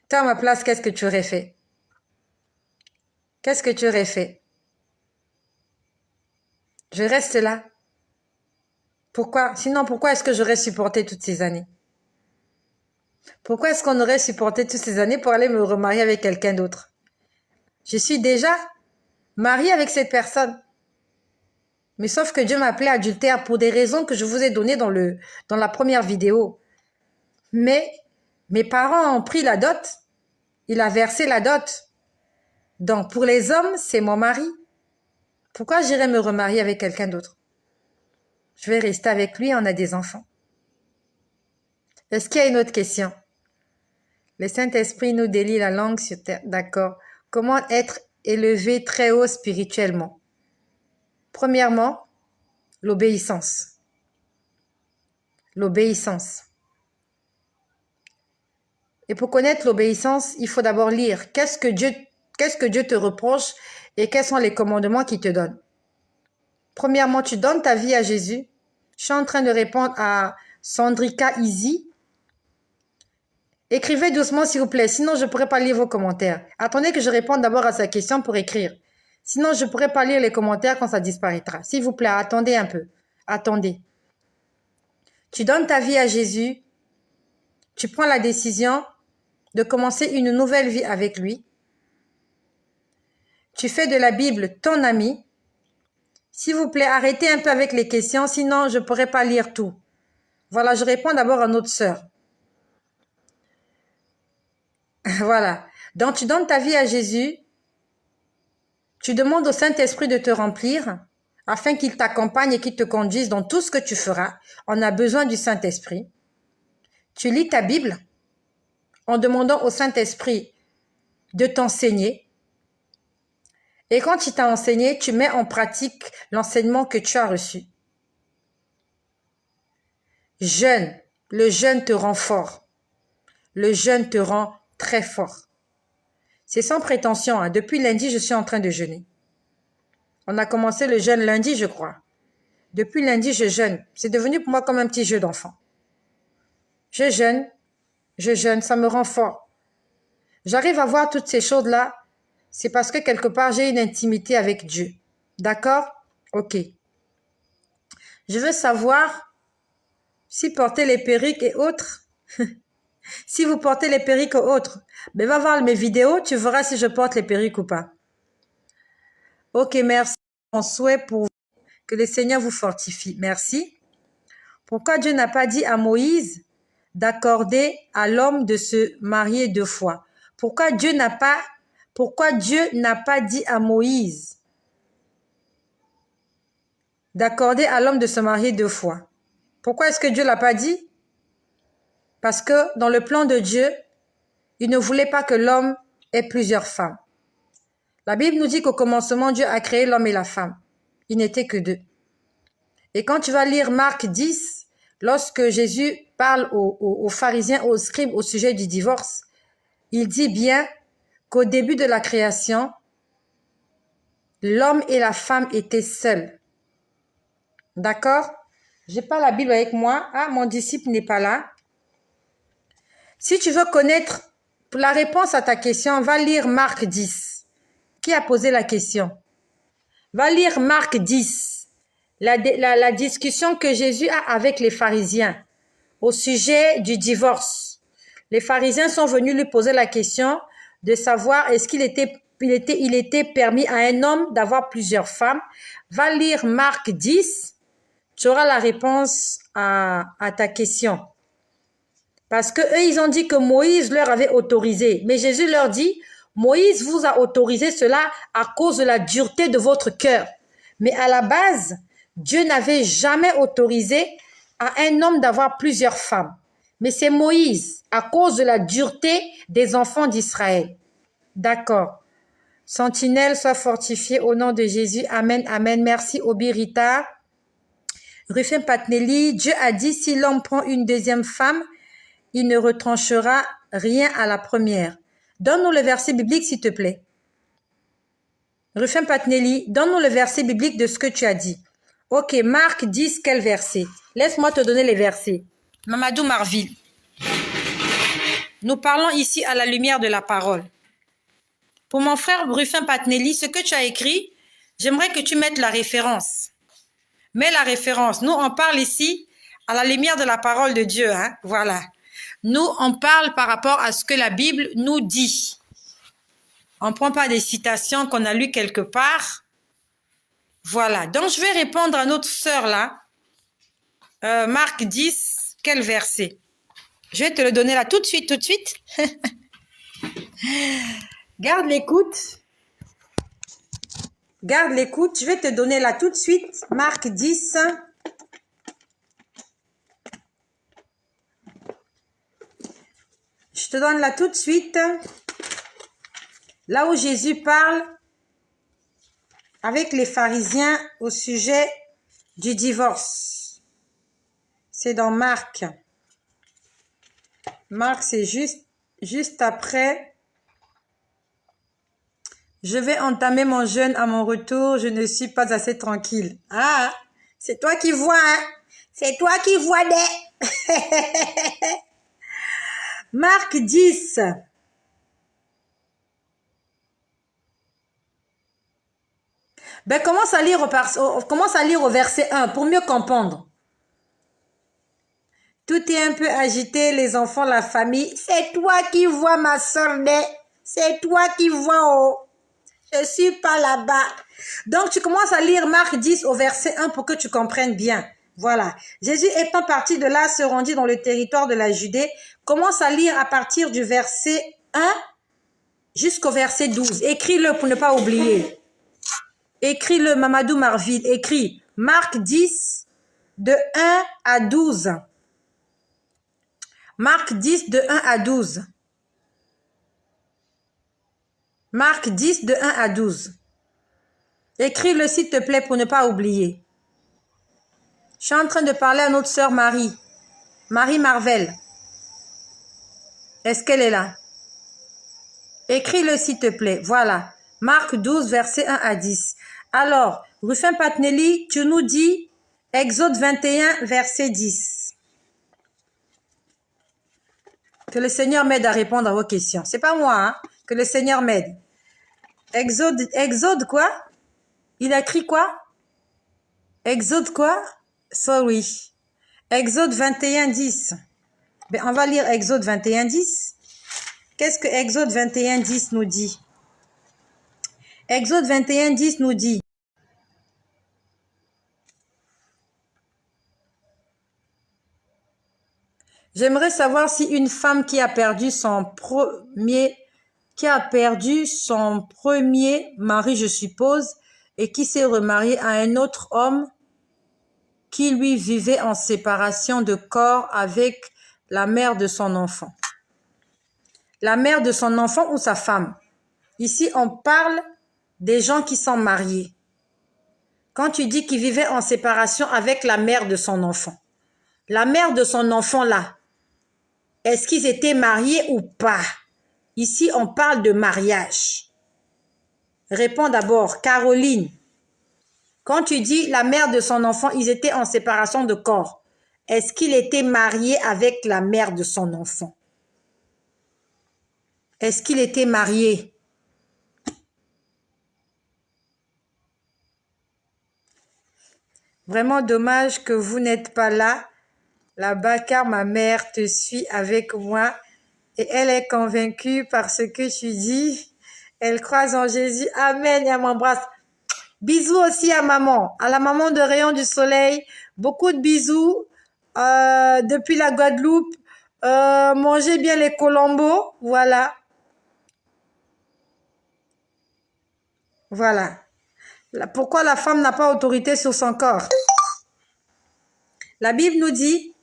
Toi, à ma place, qu'est-ce que tu aurais fait? Qu'est-ce que tu aurais fait? Je reste là. Pourquoi? Sinon, pourquoi est-ce que j'aurais supporté toutes ces années? Pourquoi est-ce qu'on aurait supporté toutes ces années pour aller me remarier avec quelqu'un d'autre? Je suis déjà mariée avec cette personne. Mais sauf que Dieu m'appelait adultère pour des raisons que je vous ai données dans la première vidéo. Mais mes parents ont pris la dot. Il a versé la dot. Donc, pour les hommes, c'est mon mari. Pourquoi j'irais me remarier avec quelqu'un d'autre? Je vais rester avec lui, on a des enfants. Est-ce qu'il y a une autre question? Le Saint-Esprit nous délie la langue sur terre. D'accord. Comment être élevé très haut spirituellement? Premièrement, l'obéissance. L'obéissance. Et pour connaître l'obéissance, il faut d'abord lire. Qu'est-ce que Dieu te reproche et quels sont les commandements qu'il te donne? Premièrement, tu donnes ta vie à Jésus. Je suis en train de répondre à Sandrika Easy. Écrivez doucement, s'il vous plaît, sinon je ne pourrai pas lire vos commentaires. Attendez que je réponde d'abord à sa question pour écrire. Sinon, je ne pourrai pas lire les commentaires quand ça disparaîtra. S'il vous plaît, attendez un peu. Attendez. Tu donnes ta vie à Jésus. Tu prends la décision de commencer une nouvelle vie avec lui. Tu fais de la Bible ton ami. S'il vous plaît, arrêtez un peu avec les questions, sinon je ne pourrai pas lire tout. Voilà, je réponds d'abord à notre sœur. Voilà. Donc, tu donnes ta vie à Jésus. Tu demandes au Saint-Esprit de te remplir afin qu'il t'accompagne et qu'il te conduise dans tout ce que tu feras. On a besoin du Saint-Esprit. Tu lis ta Bible en demandant au Saint-Esprit de t'enseigner. Et quand il t'a enseigné, tu mets en pratique l'enseignement que tu as reçu. Jeûne. Le jeûne te rend fort. Le jeûne te rend très fort. C'est sans prétention. Hein. Depuis lundi, je suis en train de jeûner. On a commencé le jeûne lundi, je crois. Depuis lundi, je jeûne. C'est devenu pour moi comme un petit jeu d'enfant. Je jeûne, ça me rend fort. J'arrive à voir toutes ces choses-là. C'est parce que quelque part, j'ai une intimité avec Dieu. D'accord? Ok. Je veux savoir si porter les perruques et autres. Si vous portez les perruques ou autres, ben va voir mes vidéos, tu verras si je porte les perruques ou pas. Ok, merci. Mon souhait pour vous, que le Seigneur vous fortifie. Merci. Pourquoi Dieu n'a pas dit à Moïse d'accorder à l'homme de se marier 2 fois? Pourquoi Dieu n'a pas dit à Moïse d'accorder à l'homme de se marier 2 fois? Pourquoi est-ce que Dieu l'a pas dit? Parce que dans le plan de Dieu, il ne voulait pas que l'homme ait plusieurs femmes. La Bible nous dit qu'au commencement, Dieu a créé l'homme et la femme. Il n'était que 2. Et quand tu vas lire Marc 10, lorsque Jésus parle aux pharisiens, aux scribes au sujet du divorce, il dit bien qu'au début de la création, l'homme et la femme étaient seuls. D'accord? J'ai pas la Bible avec moi. Ah, mon disciple n'est pas là. Si tu veux connaître la réponse à ta question, va lire Marc 10. Qui a posé la question? Va lire Marc 10. La discussion que Jésus a avec les pharisiens au sujet du divorce. Les pharisiens sont venus lui poser la question de savoir est-ce qu'il était permis à un homme d'avoir plusieurs femmes. Va lire Marc 10. Tu auras la réponse à ta question. Parce que eux, ils ont dit que Moïse leur avait autorisé. Mais Jésus leur dit, Moïse vous a autorisé cela à cause de la dureté de votre cœur. Mais à la base, Dieu n'avait jamais autorisé à un homme d'avoir plusieurs femmes. Mais c'est Moïse, à cause de la dureté des enfants d'Israël. D'accord. Sentinelle, sois fortifiée au nom de Jésus. Amen, amen. Merci, Obirita. Rufin Patnelli, Dieu a dit, si l'homme prend une deuxième femme, il ne retranchera rien à la première. Donne-nous le verset biblique, s'il te plaît. Rufin Patnelli, donne-nous le verset biblique de ce que tu as dit. Ok, Marc 10, quel verset? Laisse-moi te donner les versets. Mamadou Marville. Nous parlons ici à la lumière de la parole. Pour mon frère Rufin Patnelli, ce que tu as écrit, j'aimerais que tu mettes la référence. Mets la référence. Nous, on parle ici à la lumière de la parole de Dieu. Hein? Voilà. Nous, on parle par rapport à ce que la Bible nous dit. On ne prend pas des citations qu'on a lues quelque part. Voilà. Donc, je vais répondre à notre sœur là. Marc 10, quel verset? Je vais te le donner là tout de suite, tout de suite. Garde l'écoute. Garde l'écoute. Je vais te donner là tout de suite. Marc 10. Je te donne là tout de suite. Là où Jésus parle avec les pharisiens au sujet du divorce. C'est dans Marc. Marc, c'est juste après. Je vais entamer mon jeûne à mon retour. Je ne suis pas assez tranquille. Ah, c'est toi qui vois, hein? C'est toi qui vois des... Marc 10. Ben, commence à lire au verset 1 pour mieux comprendre. Tout est un peu agité, les enfants, la famille. C'est toi qui vois, ma soeur. C'est toi qui vois. Oh. Je suis pas là-bas. Donc, tu commences à lire Marc 10 au verset 1 pour que tu comprennes bien. Voilà. Jésus étant parti de là, se rendit dans le territoire de la Judée. Commence à lire à partir du verset 1 jusqu'au verset 12. Écris-le pour ne pas oublier. Écris-le, Mamadou Marville. Écris Marc 10 de 1 à 12. Marc 10 de 1 à 12. Marc 10 de 1 à 12. Écris-le s'il te plaît pour ne pas oublier. Je suis en train de parler à notre sœur Marie. Marie Marvel. Est-ce qu'elle est là? Écris-le s'il te plaît. Voilà. Marc 12, verset 1 à 10. Alors, Rufin Patnelli, tu nous dis Exode 21, verset 10. Que le Seigneur m'aide à répondre à vos questions. C'est pas moi, hein? Que le Seigneur m'aide. Exode quoi? Il a écrit quoi? Exode quoi? Sorry. Exode 21, 10. Ben, on va lire Exode 21, 10. Qu'est-ce que Exode 21, 10 nous dit? Exode 21, 10 nous dit. J'aimerais savoir si une femme qui a perdu son premier mari, je suppose, et qui s'est remariée à un autre homme qui lui vivait en séparation de corps avec la mère de son enfant. La mère de son enfant ou sa femme. Ici, on parle des gens qui sont mariés. Quand tu dis qu'il vivait en séparation avec la mère de son enfant. La mère de son enfant là, est-ce qu'ils étaient mariés ou pas? Ici, on parle de mariage. Réponds d'abord, Caroline. Quand tu dis la mère de son enfant, ils étaient en séparation de corps. Est-ce qu'il était marié avec la mère de son enfant? Est-ce qu'il était marié? Vraiment dommage que vous n'êtes pas là-bas, car ma mère te suit avec moi et elle est convaincue par ce que tu dis. Elle croise en Jésus. Amen. Et elle m'embrasse. Bisous aussi à maman, à la maman de Rayon du Soleil. Beaucoup de bisous depuis la Guadeloupe. Mangez bien les colombos. Voilà. Voilà. Pourquoi la femme n'a pas autorité sur son corps? La Bible nous dit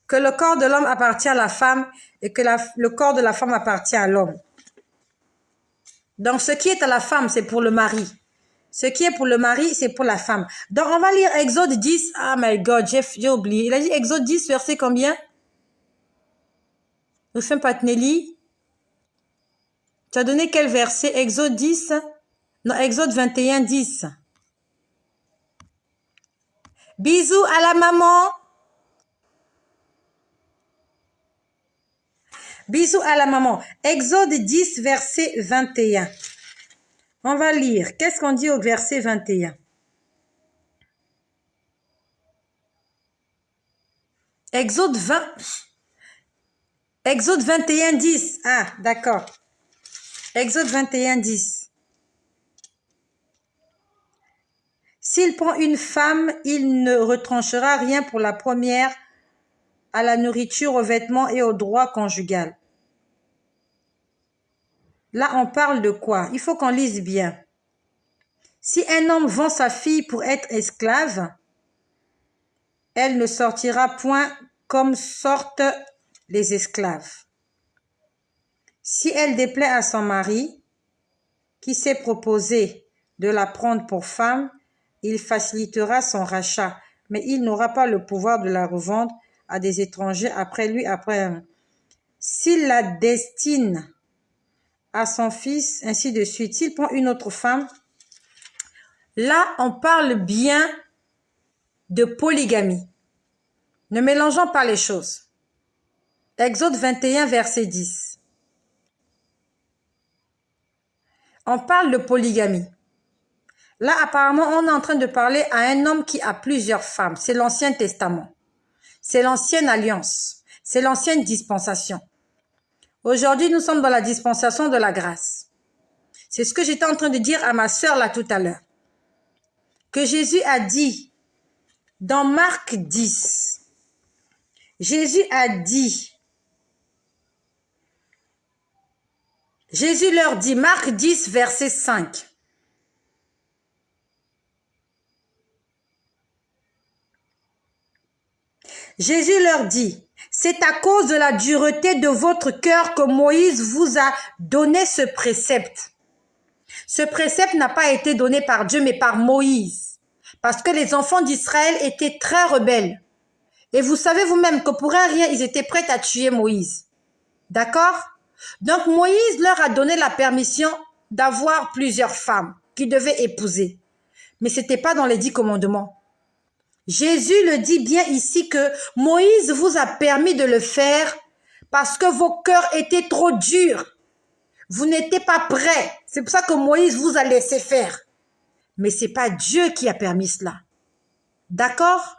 que le corps de l'homme appartient à la femme et que le corps de la femme appartient à l'homme. Donc, ce qui est à la femme, c'est pour le mari. Ce qui est pour le mari, c'est pour la femme. Donc, on va lire Exode 10. Ah, my God, j'ai oublié. Il a dit Exode 10, verset combien? Rufin Patnelli. Tu as donné quel verset? Exode 10? Non, Exode 21, 10. Bisous à la maman. Bisous à la maman. Exode 10, verset 21. On va lire. Qu'est-ce qu'on dit au verset 21? Exode 20. Exode 21, 10. Ah, d'accord. Exode 21, 10. S'il prend une femme, il ne retranchera rien pour la première, à la nourriture, aux vêtements et au droit conjugal. Là, on parle de quoi? Il faut qu'on lise bien. Si un homme vend sa fille pour être esclave, elle ne sortira point comme sortent les esclaves. Si elle déplaît à son mari, qui s'est proposé de la prendre pour femme, il facilitera son rachat, mais il n'aura pas le pouvoir de la revendre à des étrangers après lui, s'il la destine à son fils, ainsi de suite. S'il prend une autre femme, là, on parle bien de polygamie. Ne mélangeons pas les choses. Exode 21, verset 10. On parle de polygamie. Là, apparemment, on est en train de parler à un homme qui a plusieurs femmes. C'est l'Ancien Testament. C'est l'ancienne alliance. C'est l'ancienne dispensation. Aujourd'hui, nous sommes dans la dispensation de la grâce. C'est ce que j'étais en train de dire à ma sœur là tout à l'heure. Que Jésus a dit dans Marc 10. Jésus leur dit, Marc 10, verset 5. Jésus leur dit, c'est à cause de la dureté de votre cœur que Moïse vous a donné ce précepte. Ce précepte n'a pas été donné par Dieu, mais par Moïse. Parce que les enfants d'Israël étaient très rebelles. Et vous savez vous-même que pour un rien, ils étaient prêts à tuer Moïse. D'accord? Donc Moïse leur a donné la permission d'avoir plusieurs femmes qu'ils devaient épouser. Mais ce n'était pas dans les 10 commandements. Jésus le dit bien ici que Moïse vous a permis de le faire parce que vos cœurs étaient trop durs. Vous n'étiez pas prêts. C'est pour ça que Moïse vous a laissé faire. Mais ce n'est pas Dieu qui a permis cela. D'accord?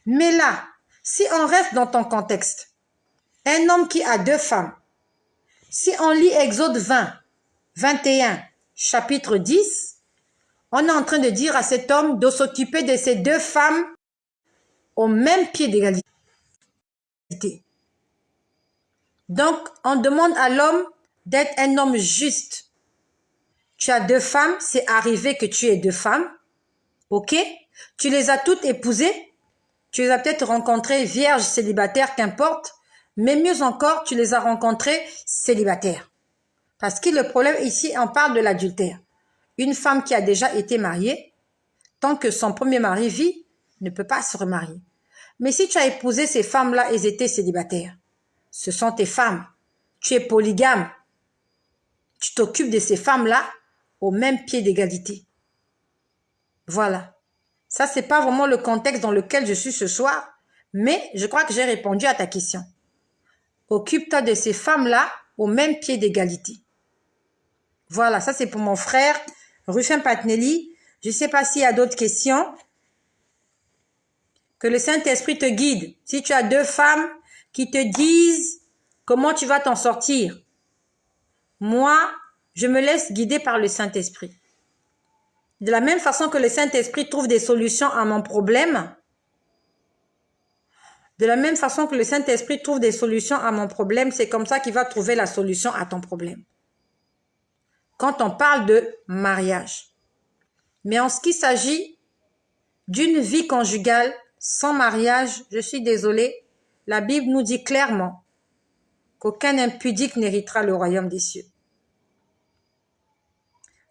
Mais là, si on reste dans ton contexte, un homme qui a 2 femmes, si on lit Exode 20, 21, chapitre 10, on est en train de dire à cet homme de s'occuper de ces 2 femmes au même pied d'égalité. Donc, on demande à l'homme d'être un homme juste. Tu as 2 femmes, c'est arrivé que tu aies 2 femmes, ok? Tu les as toutes épousées, tu les as peut-être rencontrées vierges, célibataires, qu'importe, mais mieux encore, tu les as rencontrées célibataires. Parce que le problème ici, on parle de l'adultère. Une femme qui a déjà été mariée, tant que son premier mari vit, ne peut pas se remarier. Mais si tu as épousé ces femmes-là, elles étaient célibataires. Ce sont tes femmes. Tu es polygame. Tu t'occupes de ces femmes-là au même pied d'égalité. Voilà. Ça, c'est pas vraiment le contexte dans lequel je suis ce soir, mais je crois que j'ai répondu à ta question. Occupe-toi de ces femmes-là au même pied d'égalité. Voilà, ça c'est pour mon frère Rufin Patnelli. Je ne sais pas s'il y a d'autres questions. Que le Saint-Esprit te guide. Si tu as 2 femmes qui te disent comment tu vas t'en sortir. Moi, je me laisse guider par le Saint-Esprit. De la même façon que le Saint-Esprit trouve des solutions à mon problème, c'est comme ça qu'il va trouver la solution à ton problème. Quand on parle de mariage. Mais en ce qui s'agit d'une vie conjugale sans mariage, je suis désolée, la Bible nous dit clairement qu'aucun impudique n'héritera le royaume des cieux.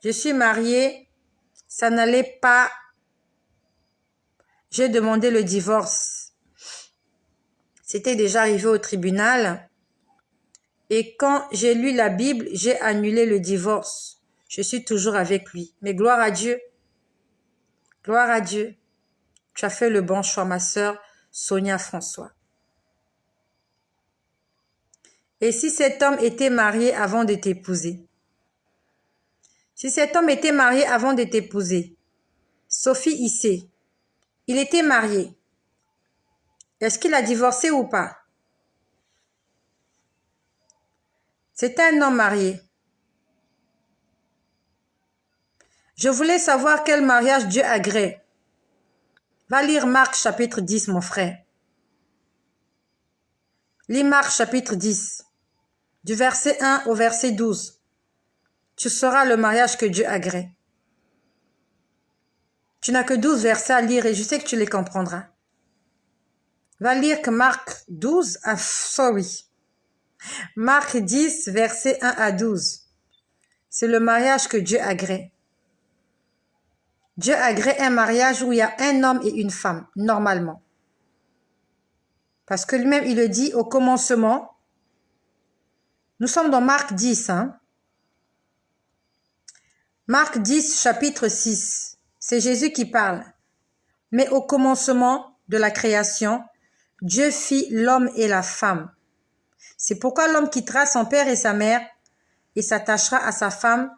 Je suis mariée, ça n'allait pas. J'ai demandé le divorce. C'était déjà arrivé au tribunal. Et quand j'ai lu la Bible, j'ai annulé le divorce. Je suis toujours avec lui. Mais gloire à Dieu. Gloire à Dieu. Tu as fait le bon choix, ma sœur Sonia François. Et si cet homme était marié avant de t'épouser? Si cet homme était marié avant de t'épouser, Sophie Issé, il était marié. Est-ce qu'il a divorcé ou pas? C'était un homme marié. Je voulais savoir quel mariage Dieu agrée. Va lire Marc chapitre 10, mon frère. Lis Marc chapitre 10, du verset 1 au verset 12. Tu sauras le mariage que Dieu agrée. Tu n'as que 12 versets à lire et je sais que tu les comprendras. Va lire que Marc 12, Marc 10, verset 1 à 12. C'est le mariage que Dieu agrée. Dieu agrée un mariage où il y a un homme et une femme, normalement. Parce que lui-même, il le dit au commencement. Nous sommes dans Marc 10. Marc 10, chapitre 6. C'est Jésus qui parle. Mais au commencement de la création, Dieu fit l'homme et la femme. C'est pourquoi l'homme quittera son père et sa mère et s'attachera à sa femme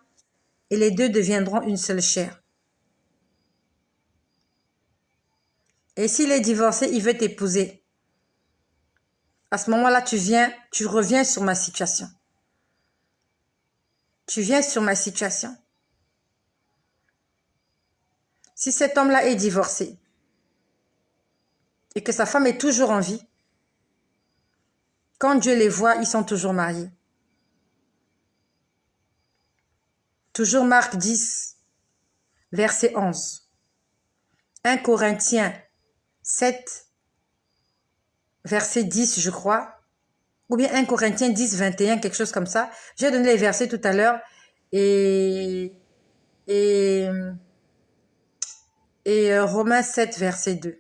et les deux deviendront une seule chair. Et s'il est divorcé, il veut t'épouser. À ce moment-là, tu reviens sur ma situation. Tu viens sur ma situation. Si cet homme-là est divorcé et que sa femme est toujours en vie, quand Dieu les voit, ils sont toujours mariés. Toujours Marc 10, verset 11. 1 Corinthiens 7, verset 10, je crois. Ou bien 1 Corinthiens 10, 21, quelque chose comme ça. J'ai donné les versets tout à l'heure. Et Romains 7, verset 2.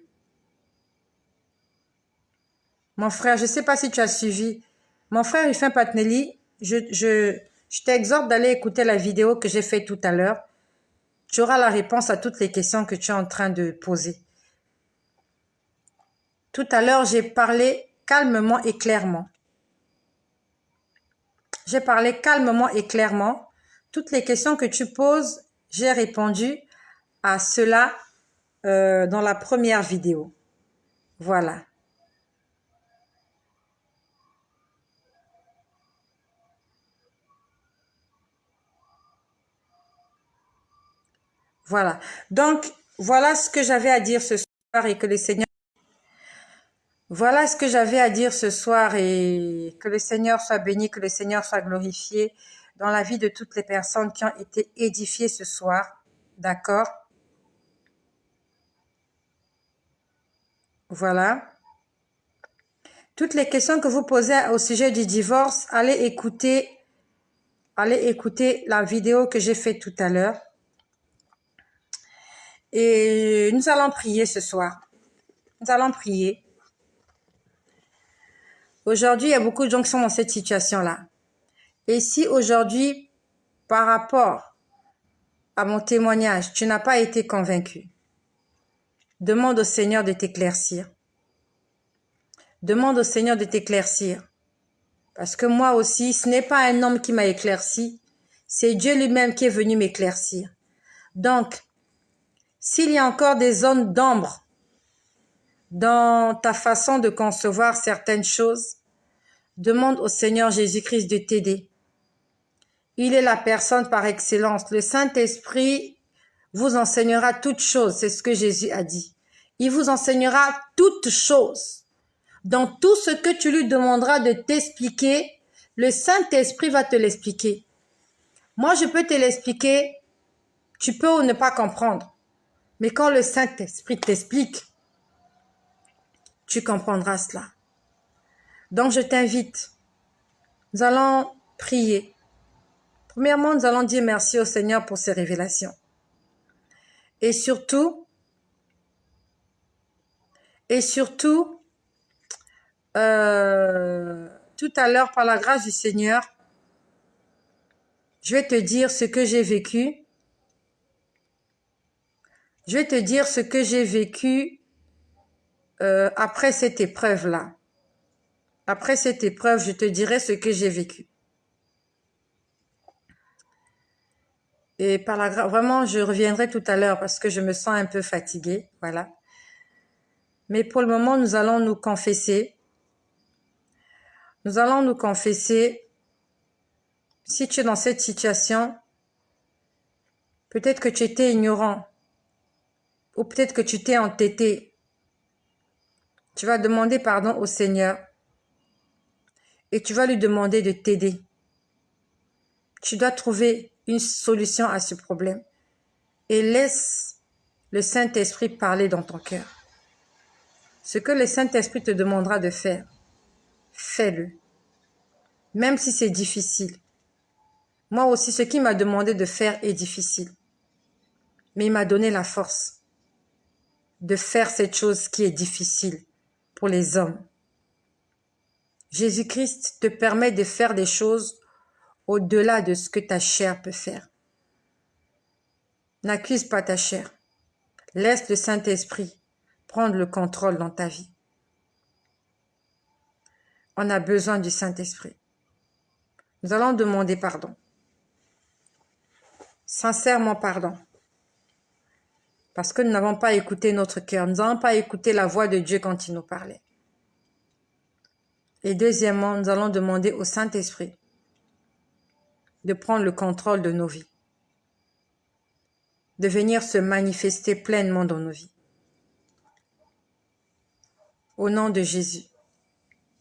Mon frère, je ne sais pas si tu as suivi. Mon frère Rufin Patnelli, je t'exhorte d'aller écouter la vidéo que j'ai faite tout à l'heure. Tu auras la réponse à toutes les questions que tu es en train de poser. Tout à l'heure, j'ai parlé calmement et clairement. J'ai parlé calmement et clairement. Toutes les questions que tu poses, j'ai répondu à cela dans la première vidéo. Voilà. Voilà. Donc, voilà ce que j'avais à dire ce soir et que le Seigneur... Voilà ce que j'avais à dire ce soir et que le Seigneur soit béni, que le Seigneur soit glorifié dans la vie de toutes les personnes qui ont été édifiées ce soir. D'accord? Voilà. Toutes les questions que vous posez au sujet du divorce, allez écouter la vidéo que j'ai faite tout à l'heure. Et nous allons prier ce soir. Nous allons prier. Aujourd'hui, il y a beaucoup de gens qui sont dans cette situation-là. Et si aujourd'hui, par rapport à mon témoignage, tu n'as pas été convaincu, demande au Seigneur de t'éclaircir. Demande au Seigneur de t'éclaircir. Parce que moi aussi, ce n'est pas un homme qui m'a éclairci, c'est Dieu lui-même qui est venu m'éclaircir. Donc, s'il y a encore des zones d'ombre dans ta façon de concevoir certaines choses, demande au Seigneur Jésus-Christ de t'aider. Il est la personne par excellence. Le Saint-Esprit vous enseignera toutes choses, c'est ce que Jésus a dit. Il vous enseignera toutes choses. Dans tout ce que tu lui demanderas de t'expliquer, le Saint-Esprit va te l'expliquer. Moi, je peux te l'expliquer, tu peux ou ne pas comprendre. Mais quand le Saint-Esprit t'explique, tu comprendras cela. Donc, je t'invite. Nous allons prier. Premièrement, nous allons dire merci au Seigneur pour ses révélations. Et surtout, tout à l'heure, par la grâce du Seigneur, je vais te dire ce que j'ai vécu. Je vais te dire ce que j'ai vécu après cette épreuve-là. Après cette épreuve, je te dirai ce que j'ai vécu. Et par la grâce, vraiment, je reviendrai tout à l'heure parce que je me sens un peu fatiguée, voilà. Mais pour le moment, nous allons nous confesser. Nous allons nous confesser. Si tu es dans cette situation, peut-être que tu étais ignorant ou peut-être que tu t'es entêté. Tu vas demander pardon au Seigneur et tu vas lui demander de t'aider. Tu dois trouver une solution à ce problème et laisse le Saint-Esprit parler dans ton cœur. Ce que le Saint-Esprit te demandera de faire, fais-le. Même si c'est difficile. Moi aussi, ce qu'il m'a demandé de faire est difficile. Mais il m'a donné la force de faire cette chose qui est difficile pour les hommes. Jésus-Christ te permet de faire des choses au-delà de ce que ta chair peut faire. N'accuse pas ta chair. Laisse le Saint-Esprit prendre le contrôle dans ta vie. On a besoin du Saint-Esprit. Nous allons demander pardon. Sincèrement pardon. Parce que nous n'avons pas écouté notre cœur. Nous n'avons pas écouté la voix de Dieu quand il nous parlait. Et deuxièmement, nous allons demander au Saint-Esprit de prendre le contrôle de nos vies. De venir se manifester pleinement dans nos vies. Au nom de Jésus,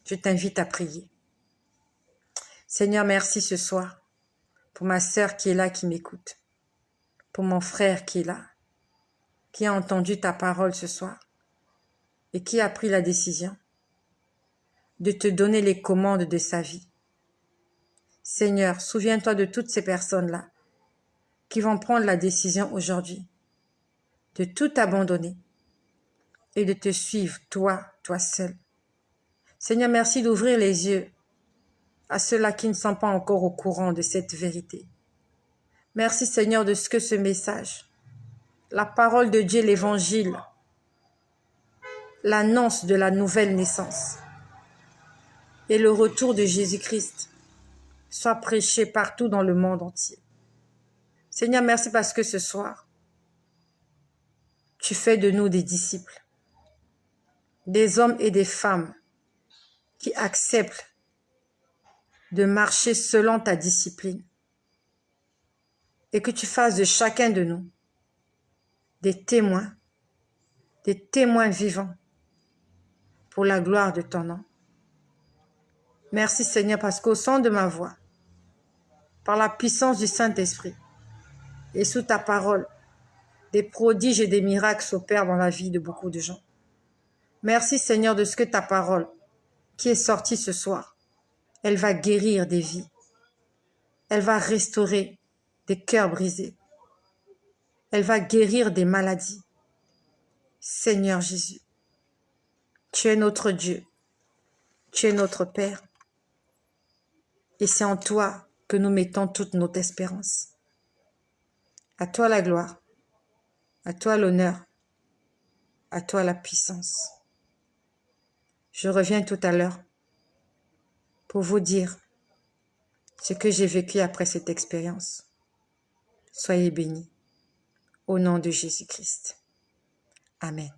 je t'invite à prier. Seigneur, merci ce soir pour ma sœur qui est là, qui m'écoute. Pour mon frère qui est là, qui a entendu ta parole ce soir et qui a pris la décision de te donner les commandes de sa vie. Seigneur, souviens-toi de toutes ces personnes-là qui vont prendre la décision aujourd'hui de tout abandonner et de te suivre, toi seul. Seigneur, merci d'ouvrir les yeux à ceux-là qui ne sont pas encore au courant de cette vérité. Merci Seigneur de ce que ce message, la parole de Dieu, l'évangile, l'annonce de la nouvelle naissance et le retour de Jésus-Christ soit prêché partout dans le monde entier. Seigneur, merci parce que ce soir, tu fais de nous des disciples, des hommes et des femmes qui acceptent de marcher selon ta discipline et que tu fasses de chacun de nous des témoins vivants pour la gloire de ton nom. Merci Seigneur parce qu'au son de ma voix, par la puissance du Saint-Esprit et sous ta parole, des prodiges et des miracles s'opèrent dans la vie de beaucoup de gens. Merci Seigneur de ce que ta parole qui est sortie ce soir, elle va guérir des vies. Elle va restaurer des cœurs brisés. Elle va guérir des maladies. Seigneur Jésus, tu es notre Dieu. Tu es notre Père. Et c'est en toi que nous mettons toute notre espérance. À toi la gloire. À toi l'honneur. À toi la puissance. Je reviens tout à l'heure pour vous dire ce que j'ai vécu après cette expérience. Soyez bénis. Au nom de Jésus-Christ. Amen.